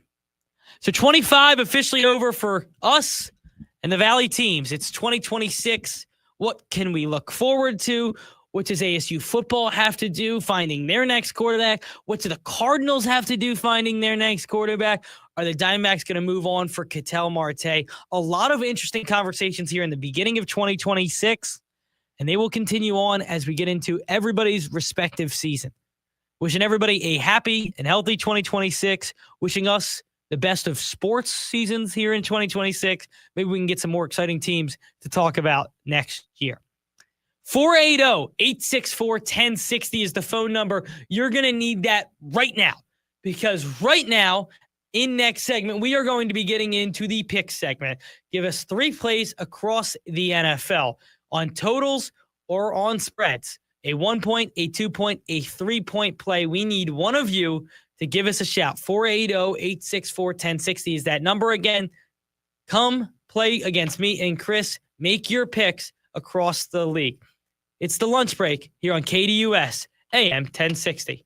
So 25 officially over for us and the Valley teams. It's 2026. What can we look forward to? What does ASU football have to do finding their next quarterback? What do the Cardinals have to do finding their next quarterback? Are the Diamondbacks going to move on for Ketel Marte? A lot of interesting conversations here in the beginning of 2026, and they will continue on as we get into everybody's respective season. Wishing everybody a happy and healthy 2026. Wishing us the best of sports seasons here in 2026. Maybe we can get some more exciting teams to talk about next year. 480-864-1060 is the phone number. You're going to need that right now, because right now, in next segment, we are going to be getting into the pick segment. Give us 3 plays across the NFL on totals or on spreads. A 1-point, a 2-point, a 3-point play. We need one of you to give us a shout. 480-864-1060 is that number again. Come play against me and Chris. Make your picks across the league. It's the lunch break here on KDUS AM 1060.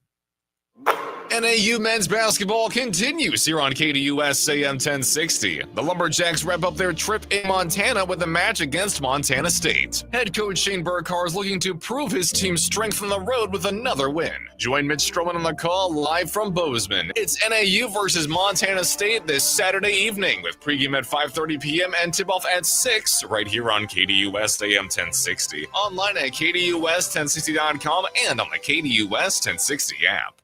NAU men's basketball continues here on KDUS AM 1060. The Lumberjacks wrap up their trip in Montana with a match against Montana State. Head coach Shane Burkhardt is looking to prove his team's strength on the road with another win. Join Mitch Stroman on the call live from Bozeman. It's NAU versus Montana State this Saturday evening with pregame at 5:30 p.m. and tip-off at 6 right here on KDUS AM 1060. Online at KDUS1060.com and on the KDUS 1060 app.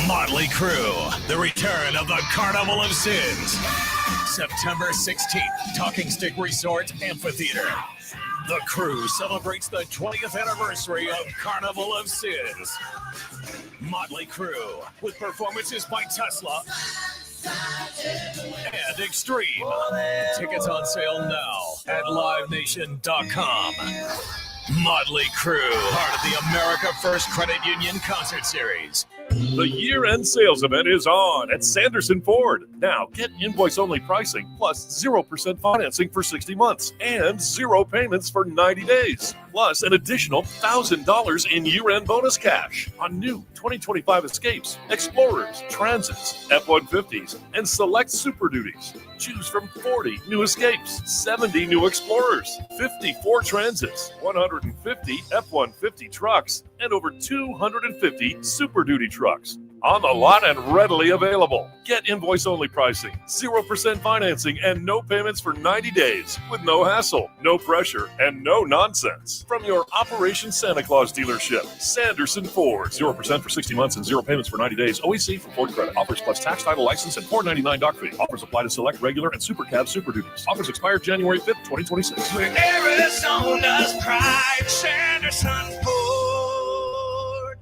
Motley Crue, the return of the Carnival of Sins. September 16th, Talking Stick Resort Amphitheater. The Crew celebrates the 20th anniversary of Carnival of Sins. Motley Crue, with performances by Tesla and Extreme. Tickets on sale now at livenation.com. Motley Crue, part of the America First Credit Union Concert Series. The year-end sales event is on at Sanderson Ford. Now, get invoice-only pricing plus 0% financing for 60 months and 0 payments for 90 days. Plus an additional $1,000 in year-end bonus cash on new 2025 Escapes, Explorers, Transits, F-150s, and select Super Duties. Choose from 40 new Escapes, 70 new Explorers, 54 Transits, 150 F-150 trucks, and over 250 Super Duty trucks. On the lot and readily available. Get invoice-only pricing, 0% financing, and no payments for 90 days with no hassle, no pressure, and no nonsense. From your Operation Santa Claus dealership, Sanderson Ford. 0% for 60 months and 0 payments for 90 days. OEC for Ford credit. Offers plus tax, title, license, and $4.99 doc fee. Offers apply to select regular and super cab Super Duties. Offers expire January 5th, 2026. We're Arizona's pride, Sanderson Ford.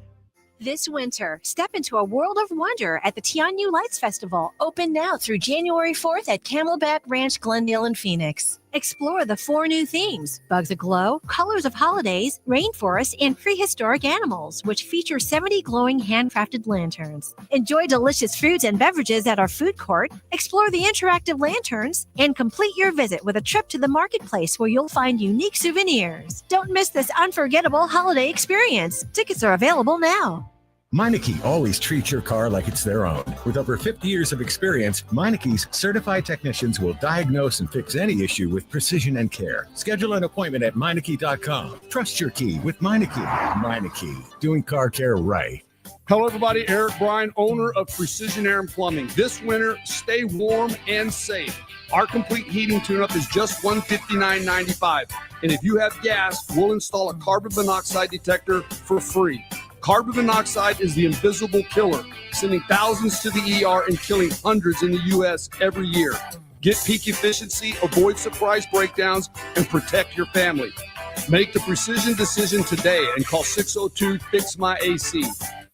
This winter, step into a world of wonder at the Tianyu Lights Festival, open now through January 4th at Camelback Ranch, Glendale, and Phoenix. Explore the 4 new themes: Bugs Aglow, Colors of Holidays, Rainforest, and Prehistoric Animals, which feature 70 glowing handcrafted lanterns. Enjoy delicious foods and beverages at our food court, explore the interactive lanterns, and complete your visit with a trip to the marketplace where you'll find unique souvenirs. Don't miss this unforgettable holiday experience. Tickets are available now. Meineke always treats your car like it's their own. With over 50 years of experience, Meineke's certified technicians will diagnose and fix any issue with precision and care. Schedule an appointment at Meineke.com. Trust your key with Meineke. Meineke, doing car care right. Hello, everybody. Eric Bryan, owner of Precision Air and Plumbing. This winter, stay warm and safe. Our complete heating tune-up is just $159.95. And if you have gas, we'll install a carbon monoxide detector for free. Carbon monoxide is the invisible killer, sending thousands to the ER and killing hundreds in the U.S. every year. Get peak efficiency, avoid surprise breakdowns, and protect your family. Make the precision decision today and call 602-FIX-MY-AC.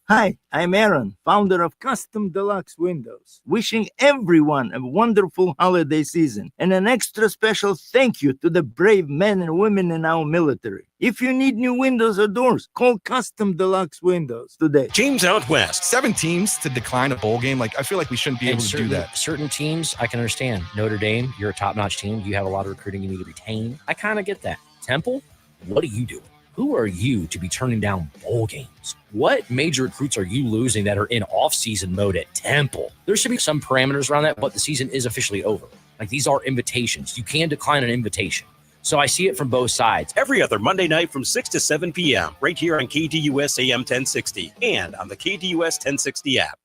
Hi, I'm Aaron, founder of Custom Deluxe Windows, wishing everyone a wonderful holiday season and an extra special thank you to the brave men and women in our military. If you need new windows or doors, call Custom Deluxe Windows today. James out west. 7 teams to decline a bowl game. Like, I feel like we shouldn't be able to do that. Certain teams, I can understand. Notre Dame, you're a top-notch team. You have a lot of recruiting you need to retain. I kind of get that. Temple, what are you doing? Who are you to be turning down bowl games? What major recruits are you losing that are in off-season mode at Temple? There should be some parameters around that, but the season is officially over. Like, these are invitations. You can decline an invitation. So I see it from both sides. Every other Monday night from 6 to 7 p.m. right here on KDUS AM 1060 and on the KDUS 1060 app.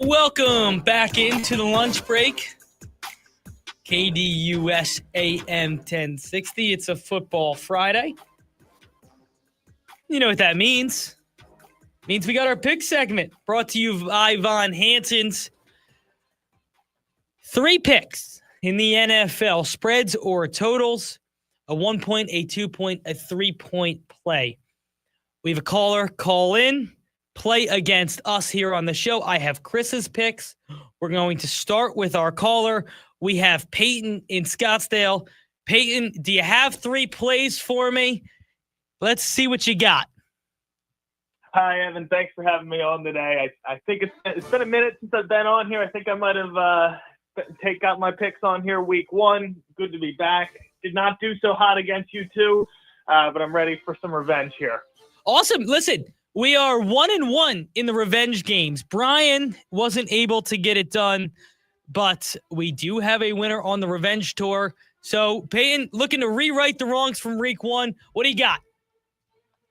Welcome back into the lunch break. KDUS AM 1060. It's a football Friday. You know what that means. It means we got our pick segment brought to you by Von Hansen's. 3 picks in the NFL, spreads or totals, a 1 point, a 2 point, a 3 point play. We have a caller call in. Play against us here on the show. I have Chris's picks. We're going to start with our caller. We have Peyton in Scottsdale. Peyton, do you have 3 plays for me? Let's see what you got. Hi, Evan. Thanks for having me on today. I think it's been a minute since I've been on here. I think I might have got my picks on here week 1. Good to be back. Did not do so hot against you two, but I'm ready for some revenge here. Awesome. Listen. We are 1-1 in the revenge games. Brian wasn't able to get it done, but we do have a winner on the revenge tour. So, Peyton, looking to rewrite the wrongs from week 1. What do you got?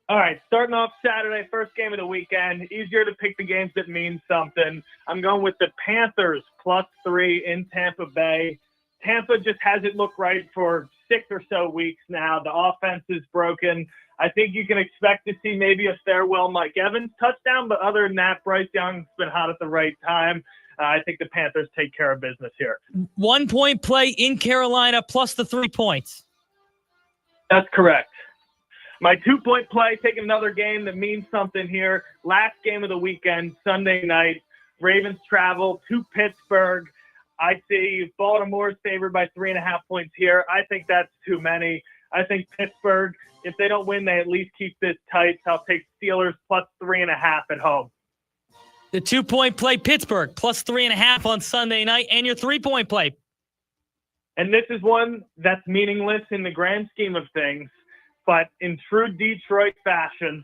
All right, starting off Saturday, first game of the weekend. Easier to pick the games that mean something. I'm going with the Panthers +3 in Tampa Bay. Tampa just hasn't looked right for 6 or so weeks now. The offense is broken. I think you can expect to see maybe a farewell Mike Evans touchdown, but other than that, Bryce Young's been hot at the right time. I think the Panthers take care of business here. 1 point play in Carolina plus the 3 points. That's correct. My 2 point play, taking another game that means something here. Last game of the weekend, Sunday night. Ravens travel to Pittsburgh. I see Baltimore's favored by 3.5 points here. I think that's too many. I think Pittsburgh, if they don't win, they at least keep this tight. So I'll take Steelers +3.5 at home. The 2 point play, Pittsburgh +3.5 on Sunday night, and your 3 point play. And this is one that's meaningless in the grand scheme of things, but in true Detroit fashion,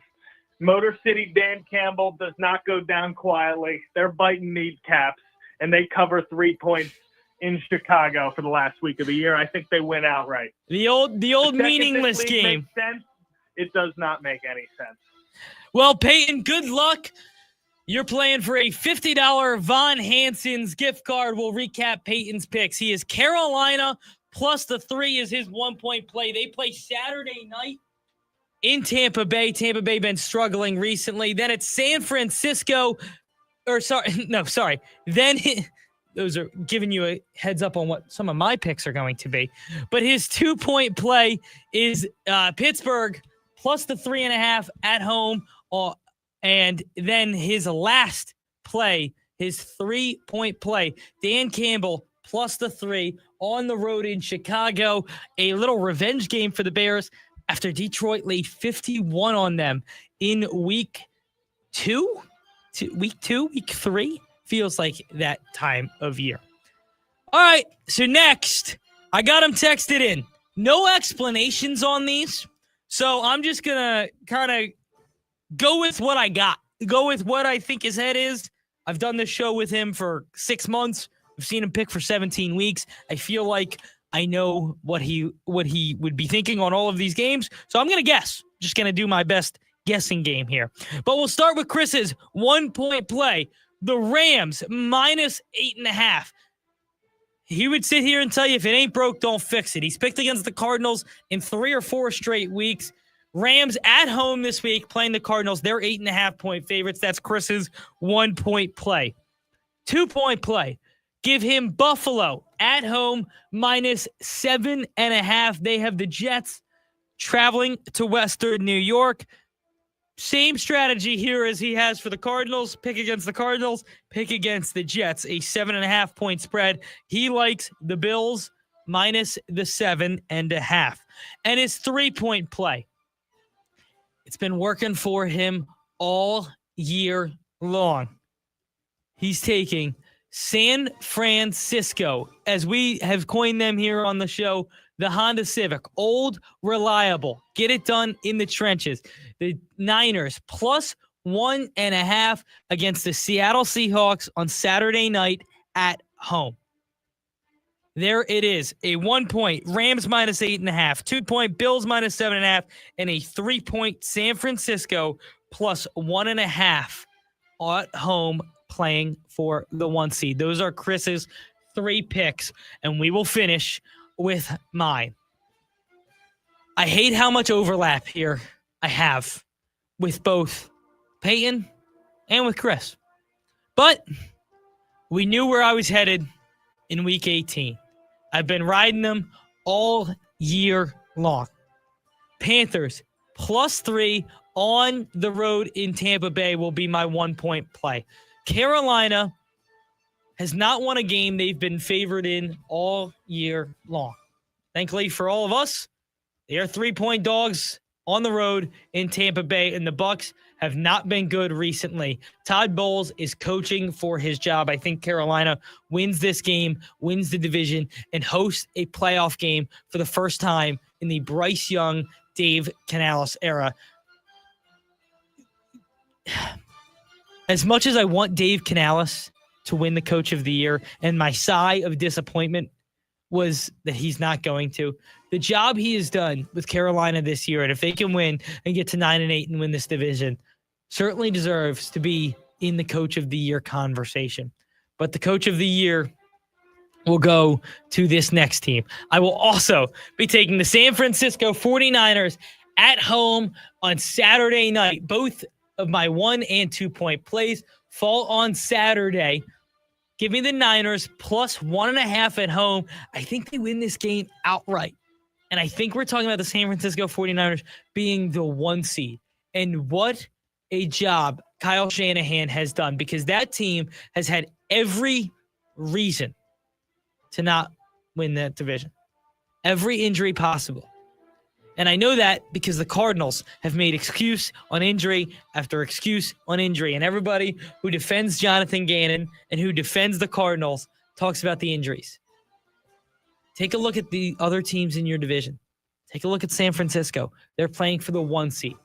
Motor City Dan Campbell does not go down quietly. They're biting kneecaps, and they cover 3 points in Chicago for the last week of the year. I think they win outright. The old meaningless game. Makes sense. It does not make any sense. Well, Peyton, good luck. You're playing for a $50 Von Hansen's gift card. We'll recap Peyton's picks. He is Carolina plus the 3 is his 1 point play. They play Saturday night in Tampa Bay. Tampa Bay been struggling recently. Then it's San Francisco. Then those are giving you a heads up on what some of my picks are going to be. But his 2-point play is Pittsburgh plus the 3.5 at home. And then his last play, his 3-point play, Dan Campbell plus the 3 on the road in Chicago. A little revenge game for the Bears after Detroit laid 51 on them in week 3. Feels like that time of year. All right, so next, I got them texted in. No explanations on these, so I'm just going to kind of go with what I got. Go with what I think his head is. I've done this show with him for 6 months. I've seen him pick for 17 weeks. I feel like I know what he would be thinking on all of these games, so I'm going to guess. Just going to do my best guessing game here. But we'll start with Chris's 1-point play. The Rams minus 8.5. He would sit here and tell you if it ain't broke, don't fix it. He's picked against the Cardinals in 3 or 4 straight weeks. Rams at home this week playing the Cardinals. They're 8.5-point favorites. That's Chris's 1-point play. 2-point play. Give him Buffalo at home minus 7.5. They have the Jets traveling to Western New York. Same strategy here as he has for the Cardinals. Pick against the Cardinals, pick against the Jets. A 7.5-point spread. He likes the Bills minus the 7.5. And his 3-point play. It's been working for him all year long. He's taking San Francisco, as we have coined them here on the show, the Honda Civic. Old, reliable. Get it done in the trenches. The Niners plus 1.5 against the Seattle Seahawks on Saturday night at home. There it is. A 1-point Rams minus 8.5, 2-point Bills minus 7.5, and a 3-point San Francisco plus 1.5 at home playing for the 1 seed. Those are Chris's 3 picks, and we will finish with mine. I hate how much overlap here I have with both Peyton and with Chris. But we knew where I was headed in week 18. I've been riding them all year long. Panthers plus 3 on the road in Tampa Bay will be my 1-point play. Carolina has not won a game they've been favored in all year long. Thankfully for all of us, they are 3-point dogs on the road in Tampa Bay, and the Bucs have not been good recently. Todd Bowles is coaching for his job. I think Carolina wins this game, wins the division, and hosts a playoff game for the first time in the Bryce Young, Dave Canales era. As much as I want Dave Canales to win the Coach of the Year, and my sigh of disappointment was that he's not going to, the job he has done with Carolina this year, and if they can win and get to 9-8 and win this division, certainly deserves to be in the Coach of the Year conversation. But the Coach of the Year will go to this next team. I will also be taking the San Francisco 49ers at home on Saturday night. Both of my 1- and 2-point plays fall on Saturday. Give me the Niners plus 1.5 at home. I think they win this game outright. And I think we're talking about the San Francisco 49ers being the 1 seed. And what a job Kyle Shanahan has done, because that team has had every reason to not win that division. Every injury possible. And I know that because the Cardinals have made excuse on injury after excuse on injury. And everybody who defends Jonathan Gannon and who defends the Cardinals talks about the injuries. Take a look at the other teams in your division. Take a look at San Francisco. They're playing for the 1 seed.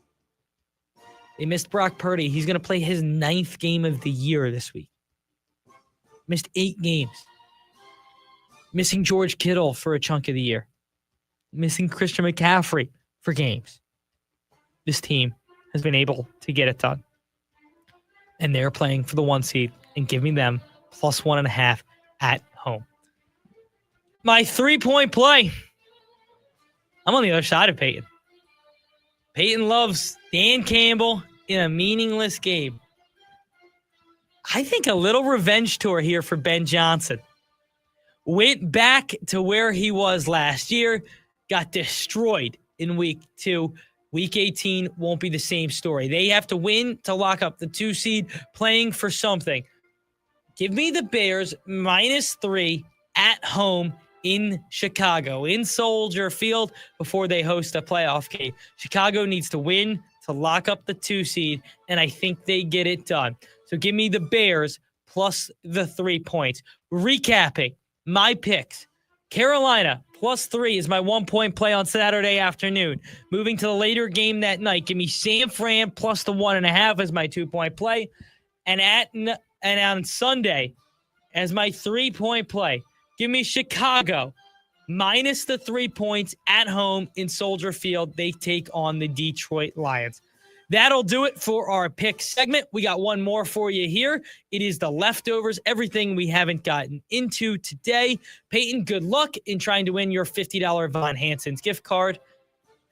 They missed Brock Purdy. He's going to play his 9th game of the year this week. Missed 8 games. Missing George Kittle for a chunk of the year. Missing Christian McCaffrey for games. This team has been able to get it done. And they're playing for the 1 seed and giving them plus 1.5 at home. My 3-point play. I'm on the other side of Peyton. Peyton loves Dan Campbell in a meaningless game. I think a little revenge tour here for Ben Johnson. Went back to where he was last year, got destroyed in week 2. Week 18 won't be the same story. They have to win to lock up the 2 seed, playing for something. Give me the Bears -3 at home in Chicago, in Soldier Field, before they host a playoff game. Chicago needs to win to lock up the 2 seed, and I think they get it done. So give me the Bears plus the 3 points. Recapping my picks. Carolina +3 is my 1-point play on Saturday afternoon. Moving to the later game that night, give me San Fran plus the 1.5 as my 2-point play. And on Sunday, as my 3-point play, give me Chicago minus the 3 points at home in Soldier Field. They take on the Detroit Lions. That'll do it for our pick segment. We got one more for you here. It is the leftovers, everything we haven't gotten into today. Peyton, good luck in trying to win your $50 Von Hansen's gift card.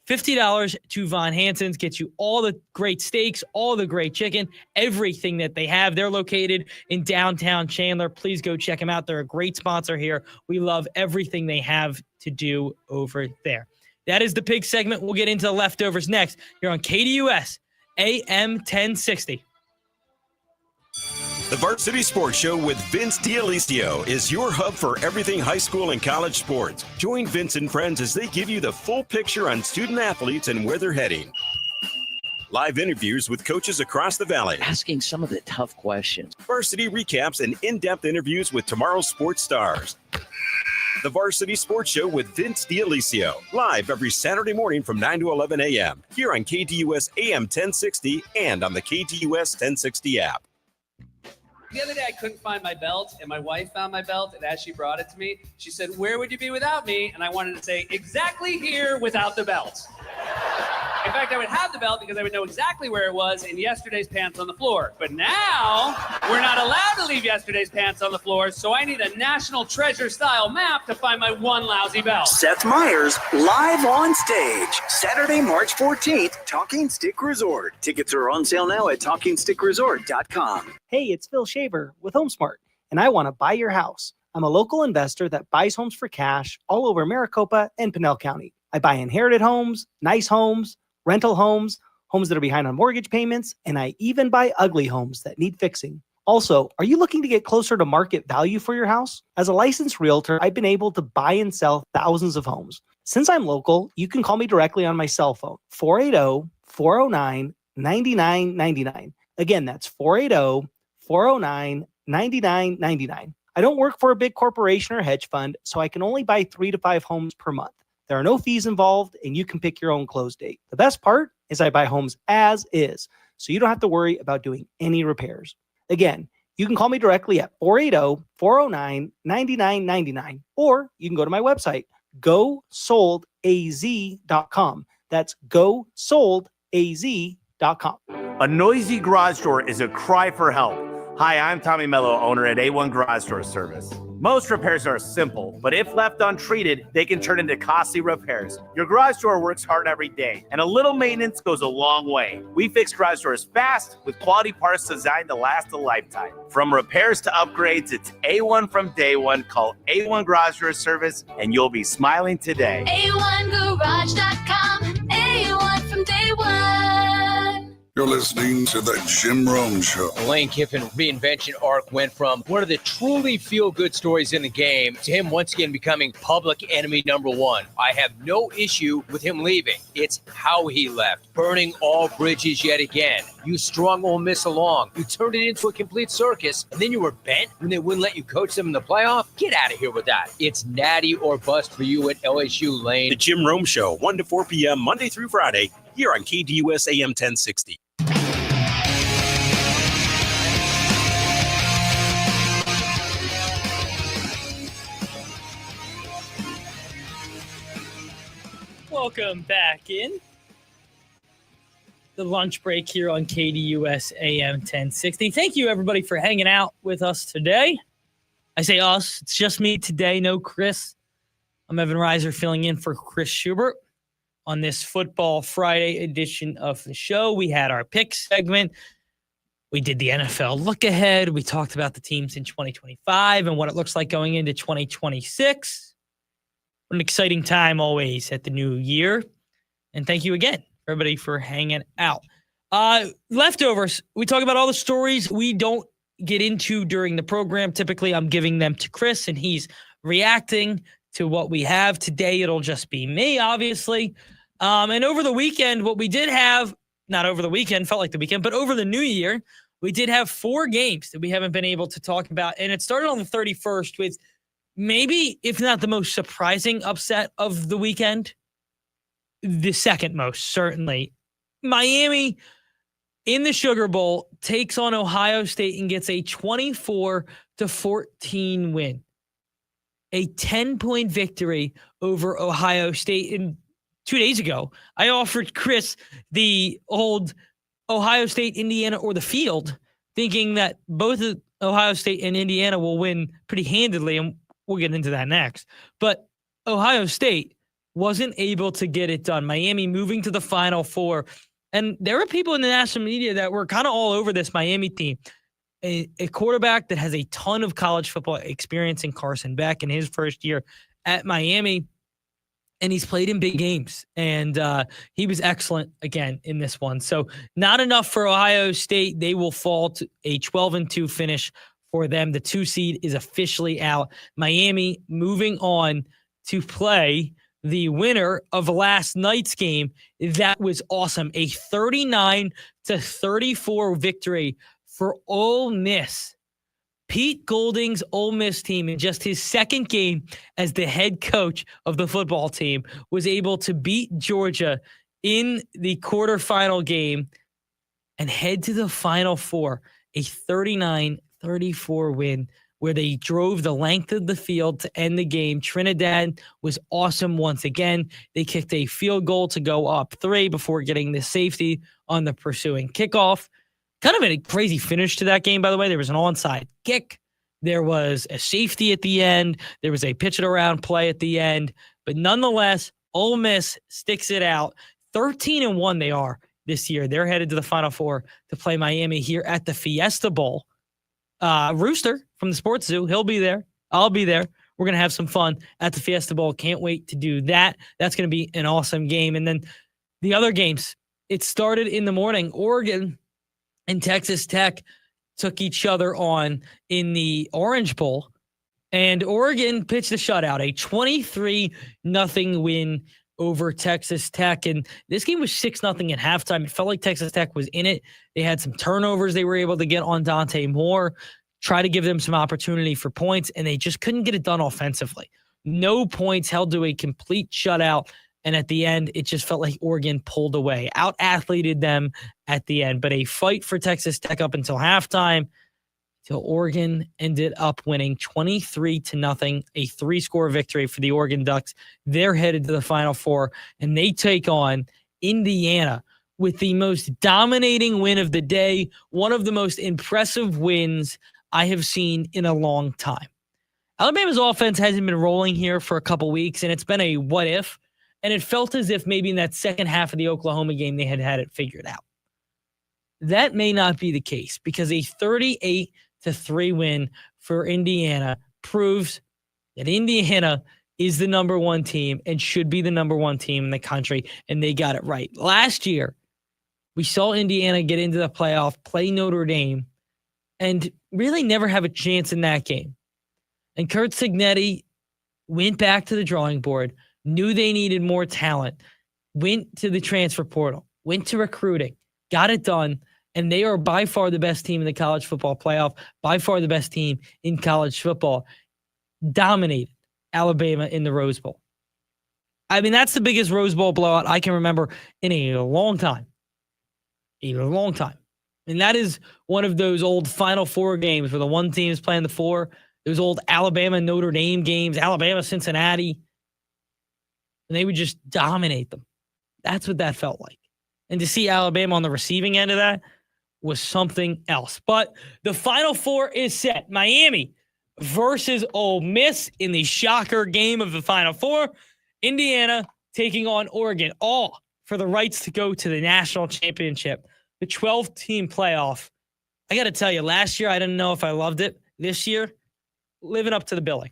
$50 to Von Hansen's gets you all the great steaks, all the great chicken, everything that they have. They're located in downtown Chandler. Please go check them out. They're a great sponsor here. We love everything they have to do over there. That is the pig segment. We'll get into the leftovers next. You're on KDUS AM 1060. The Varsity Sports Show with Vince D'Alessio is your hub for everything high school and college sports. Join Vince and friends as they give you the full picture on student athletes and where they're heading. Live interviews with coaches across the valley. Asking some of the tough questions. Varsity recaps and in-depth interviews with tomorrow's sports stars. The Varsity Sports Show with Vince D'Alessio. Live every Saturday morning from 9 to 11 a.m. here on KDUS AM 1060 and on the KDUS 1060 app. The other day, I couldn't find my belt, and my wife found my belt, and as she brought it to me, she said, "Where would you be without me?" And I wanted to say, exactly here without the belt. In fact, I would have the belt because I would know exactly where it was in yesterday's pants on the floor. But now, we're not allowed to leave yesterday's pants on the floor, so I need a National Treasure-style map to find my one lousy belt. Seth Meyers, live on stage, Saturday, March 14th, Talking Stick Resort. Tickets are on sale now at TalkingStickResort.com. Hey, it's Phil Shaver with HomeSmart, and I want to buy your house. I'm a local investor that buys homes for cash all over Maricopa and Pinell County. I buy inherited homes, nice homes, rental homes, homes that are behind on mortgage payments, and I even buy ugly homes that need fixing. Also, are you looking to get closer to market value for your house? As a licensed realtor, I've been able to buy and sell thousands of homes. Since I'm local, you can call me directly on my cell phone, 480-409-9999. Again, that's 480-409-9999. I don't work for a big corporation or hedge fund, so I can only buy 3 to 5 homes per month. There are no fees involved, and you can pick your own close date. The best part is I buy homes as is, so you don't have to worry about doing any repairs. Again, you can call me directly at 480-409-9999, or you can go to my website, gosoldaz.com. That's gosoldaz.com. A noisy garage door is a cry for help. Hi, I'm Tommy Mello, owner at A1 Garage Door Service. Most repairs are simple, but if left untreated, they can turn into costly repairs. Your garage door works hard every day, and a little maintenance goes a long way. We fix garage doors fast with quality parts designed to last a lifetime. From repairs to upgrades, it's A1 from day one. Call A1 Garage Door Service, and you'll be smiling today. A1Garage.com, A1 from day one. You're listening to The Jim Rome Show. The Lane Kiffin reinvention arc went from one of the truly feel-good stories in the game to him once again becoming public enemy number one. I have no issue with him leaving. It's how he left, burning all bridges yet again. You strung Ole Miss along. You turned it into a complete circus, and then you were bent when they wouldn't let you coach them in the playoff? Get out of here with that. It's natty or bust for you at LSU, Lane. The Jim Rome Show, 1 to 4 p.m., Monday through Friday, here on KDUS AM 1060. Welcome back in the lunch break here on KDUS AM 1060. Thank you, everybody, for hanging out with us today. I say us. It's just me today, no Chris. I'm Evan Reiser filling in for Chris Schubert on this Football Friday edition of the show. We had our pick segment. We did the NFL look ahead. We talked about the teams in 2025 and what it looks like going into 2026. What an exciting time always at the new year. And thank you again, everybody, for hanging out. Leftovers. We talk about all the stories we don't get into during the program. Typically, I'm giving them to Chris, and he's reacting to what we have. Today, it'll just be me, obviously. And over the weekend, what we did have, not over the weekend, felt like the weekend, but over the new year, we did have 4 games that we haven't been able to talk about. And it started on the 31st with maybe, if not the most surprising upset of the weekend, the second most, certainly. Miami in the Sugar Bowl takes on Ohio State and gets a 24-14 win. A 10-point victory over Ohio State. And 2 days ago, I offered Chris the old Ohio State, Indiana, or the field, thinking that both Ohio State and Indiana will win pretty handedly, and we'll get into that next. But Ohio State wasn't able to get it done. Miami moving to the Final Four. And there were people in the national media that were kind of all over this Miami team. A quarterback that has a ton of college football experience in Carson Beck in his first year at Miami. And he's played in big games. And he was excellent again in this one. So not enough for Ohio State. They will fall to a 12-2 finish for them. The 2 seed is officially out. Miami moving on to play the winner of last night's game. That was awesome. A 39-34 victory for Ole Miss. Pete Golding's Ole Miss team, in just his second game as the head coach of the football team, was able to beat Georgia in the quarterfinal game and head to the Final Four. A 39-34 win where they drove the length of the field to end the game. Trinidad was awesome once again. They kicked a field goal to go up 3 before getting the safety on the pursuing kickoff. Kind of a crazy finish to that game, by the way. There was an onside kick. There was a safety at the end. There was a pitch it around play at the end. But nonetheless, Ole Miss sticks it out. 13-1 they are this year. They're headed to the Final Four to play Miami here at the Fiesta Bowl. Rooster from the Sports Zoo, he'll be there. I'll be there. We're going to have some fun at the Fiesta Bowl. Can't wait to do that. That's going to be an awesome game. And then the other games, it started in the morning. Oregon and Texas Tech took each other on in the Orange Bowl, and Oregon pitched a shutout, a 23-0 win over Texas Tech. And this game was 6-0 at halftime. It felt like Texas Tech was in it. They had some turnovers they were able to get on Dante Moore, try to give them some opportunity for points, and they just couldn't get it done offensively. No points, held to a complete shutout. And at the end, it just felt like Oregon pulled away, out-athleted them at the end. But a fight for Texas Tech up until halftime, till Oregon ended up winning 23-0, a 3-score victory for the Oregon Ducks. They're headed to the Final Four, and they take on Indiana with the most dominating win of the day, one of the most impressive wins I have seen in a long time. Alabama's offense hasn't been rolling here for a couple weeks, and it's been a what-if. And it felt as if maybe in that second half of the Oklahoma game, they had it figured out. That may not be the case, because a 38-3 win for Indiana proves that Indiana is the number 1 team and should be the number 1 team in the country. And they got it right. Last year, we saw Indiana get into the playoff, play Notre Dame, and really never have a chance in that game. And Kurt Signetti went back to the drawing board, knew they needed more talent, went to the transfer portal, went to recruiting, got it done, and they are by far the best team in the college football playoff, by far the best team in college football. Dominated Alabama in the Rose Bowl. I mean, that's the biggest Rose Bowl blowout I can remember in a long time. A long time. And that is one of those old Final Four games where the one team is playing the 4. Those old Alabama-Notre Dame games, Alabama-Cincinnati. And they would just dominate them. That's what that felt like. And to see Alabama on the receiving end of that was something else. But the Final Four is set. Miami versus Ole Miss in the shocker game of the Final Four. Indiana taking on Oregon, all for the rights to go to the national championship, the 12-team playoff I got to tell you, last year I didn't know if I loved it. This year, living up to the billing.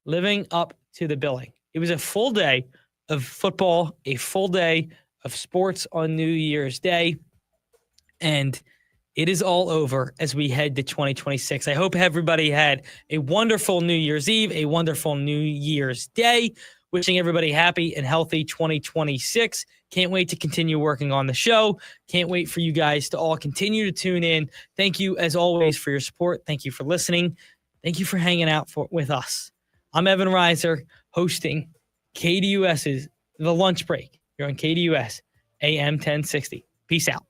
Living up to the billing. It was a full day of football, a full day of sports on New Year's Day, and it is all over as we head to 2026. I hope everybody had a wonderful New Year's Eve, a wonderful New Year's Day. Wishing everybody happy and healthy 2026. Can't wait to continue working on the show. Can't wait for you guys to all continue to tune in. Thank you, as always, for your support. Thank you for listening. Thank you for hanging out with us. I'm Evan Reiser, hosting KDUS's The Lunch Break. You're on KDUS AM 1060. Peace out.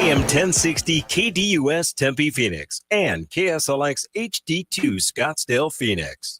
AM 1060 KDUS Tempe Phoenix and KSLX HD2 Scottsdale Phoenix.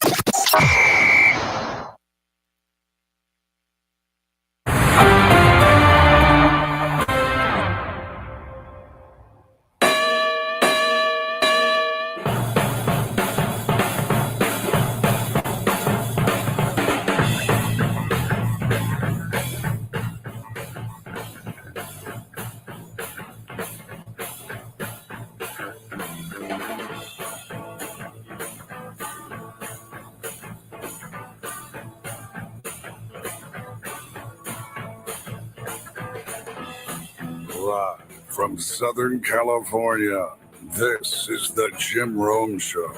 Live from Southern California, this is the Jim Rome Show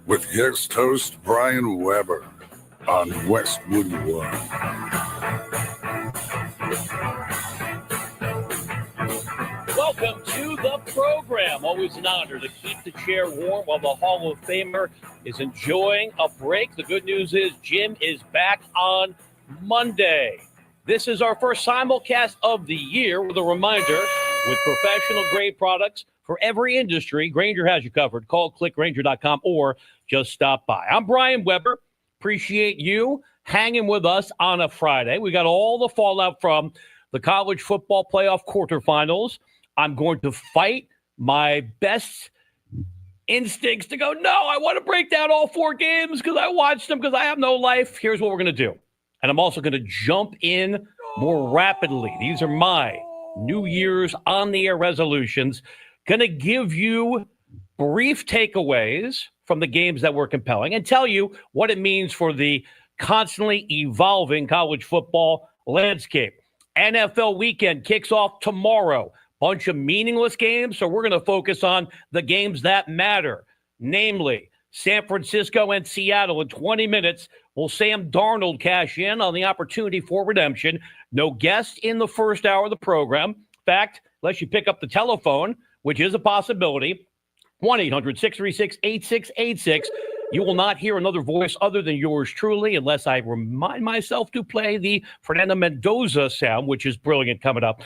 with guest host Brian Weber on Westwood One. Welcome to the program. Always an honor to keep the chair warm while the Hall of Famer is enjoying a break. The good news is Jim is back on Monday. This is our first simulcast of the year with a reminder, with professional-grade products for every industry, Grainger has you covered. Call clickgrainger.com or just stop by. I'm Brian Weber. Appreciate you hanging with us on a Friday. We got all the fallout from the college football playoff quarterfinals. I'm going to fight my best instincts to go, no, I want to break down all four games because I watched them because I have no life. Here's what we're going to do. And I'm also going to jump in more rapidly. These are my New Year's on-the-air resolutions. Going to give you brief takeaways from the games that were compelling and tell you what it means for the constantly evolving college football landscape. NFL weekend kicks off tomorrow. Bunch of meaningless games, so we're going to focus on the games that matter, namely San Francisco and Seattle. In 20 minutes, will Sam Darnold cash in on the opportunity for redemption? No guest in the first hour of the program. In fact, unless you pick up the telephone, which is a possibility, 1-800-636-8686. You will not hear another voice other than yours truly unless I remind myself to play the Fernando Mendoza sound, which is brilliant coming up.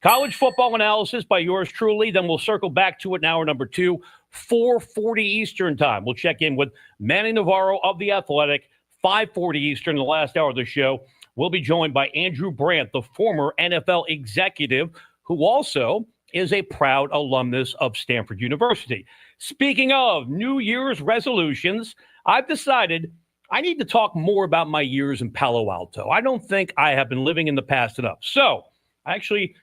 College football analysis by yours truly. Then we'll circle back to it in hour number 2, 4:40 Eastern time. We'll check in with Manny Navarro of The Athletic, 5:40 Eastern, the last hour of the show. We'll be joined by Andrew Brandt, the former NFL executive, who also is a proud alumnus of Stanford University. Speaking of New Year's resolutions, I've decided I need to talk more about my years in Palo Alto. I don't think I have been living in the past enough. So I actually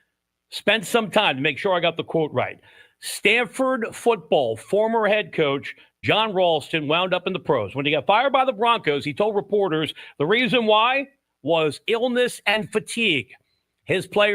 spent some time to make sure I got the quote right. Stanford football former head coach John Ralston wound up in the pros. When he got fired by the Broncos, he told reporters the reason why was illness and fatigue. His players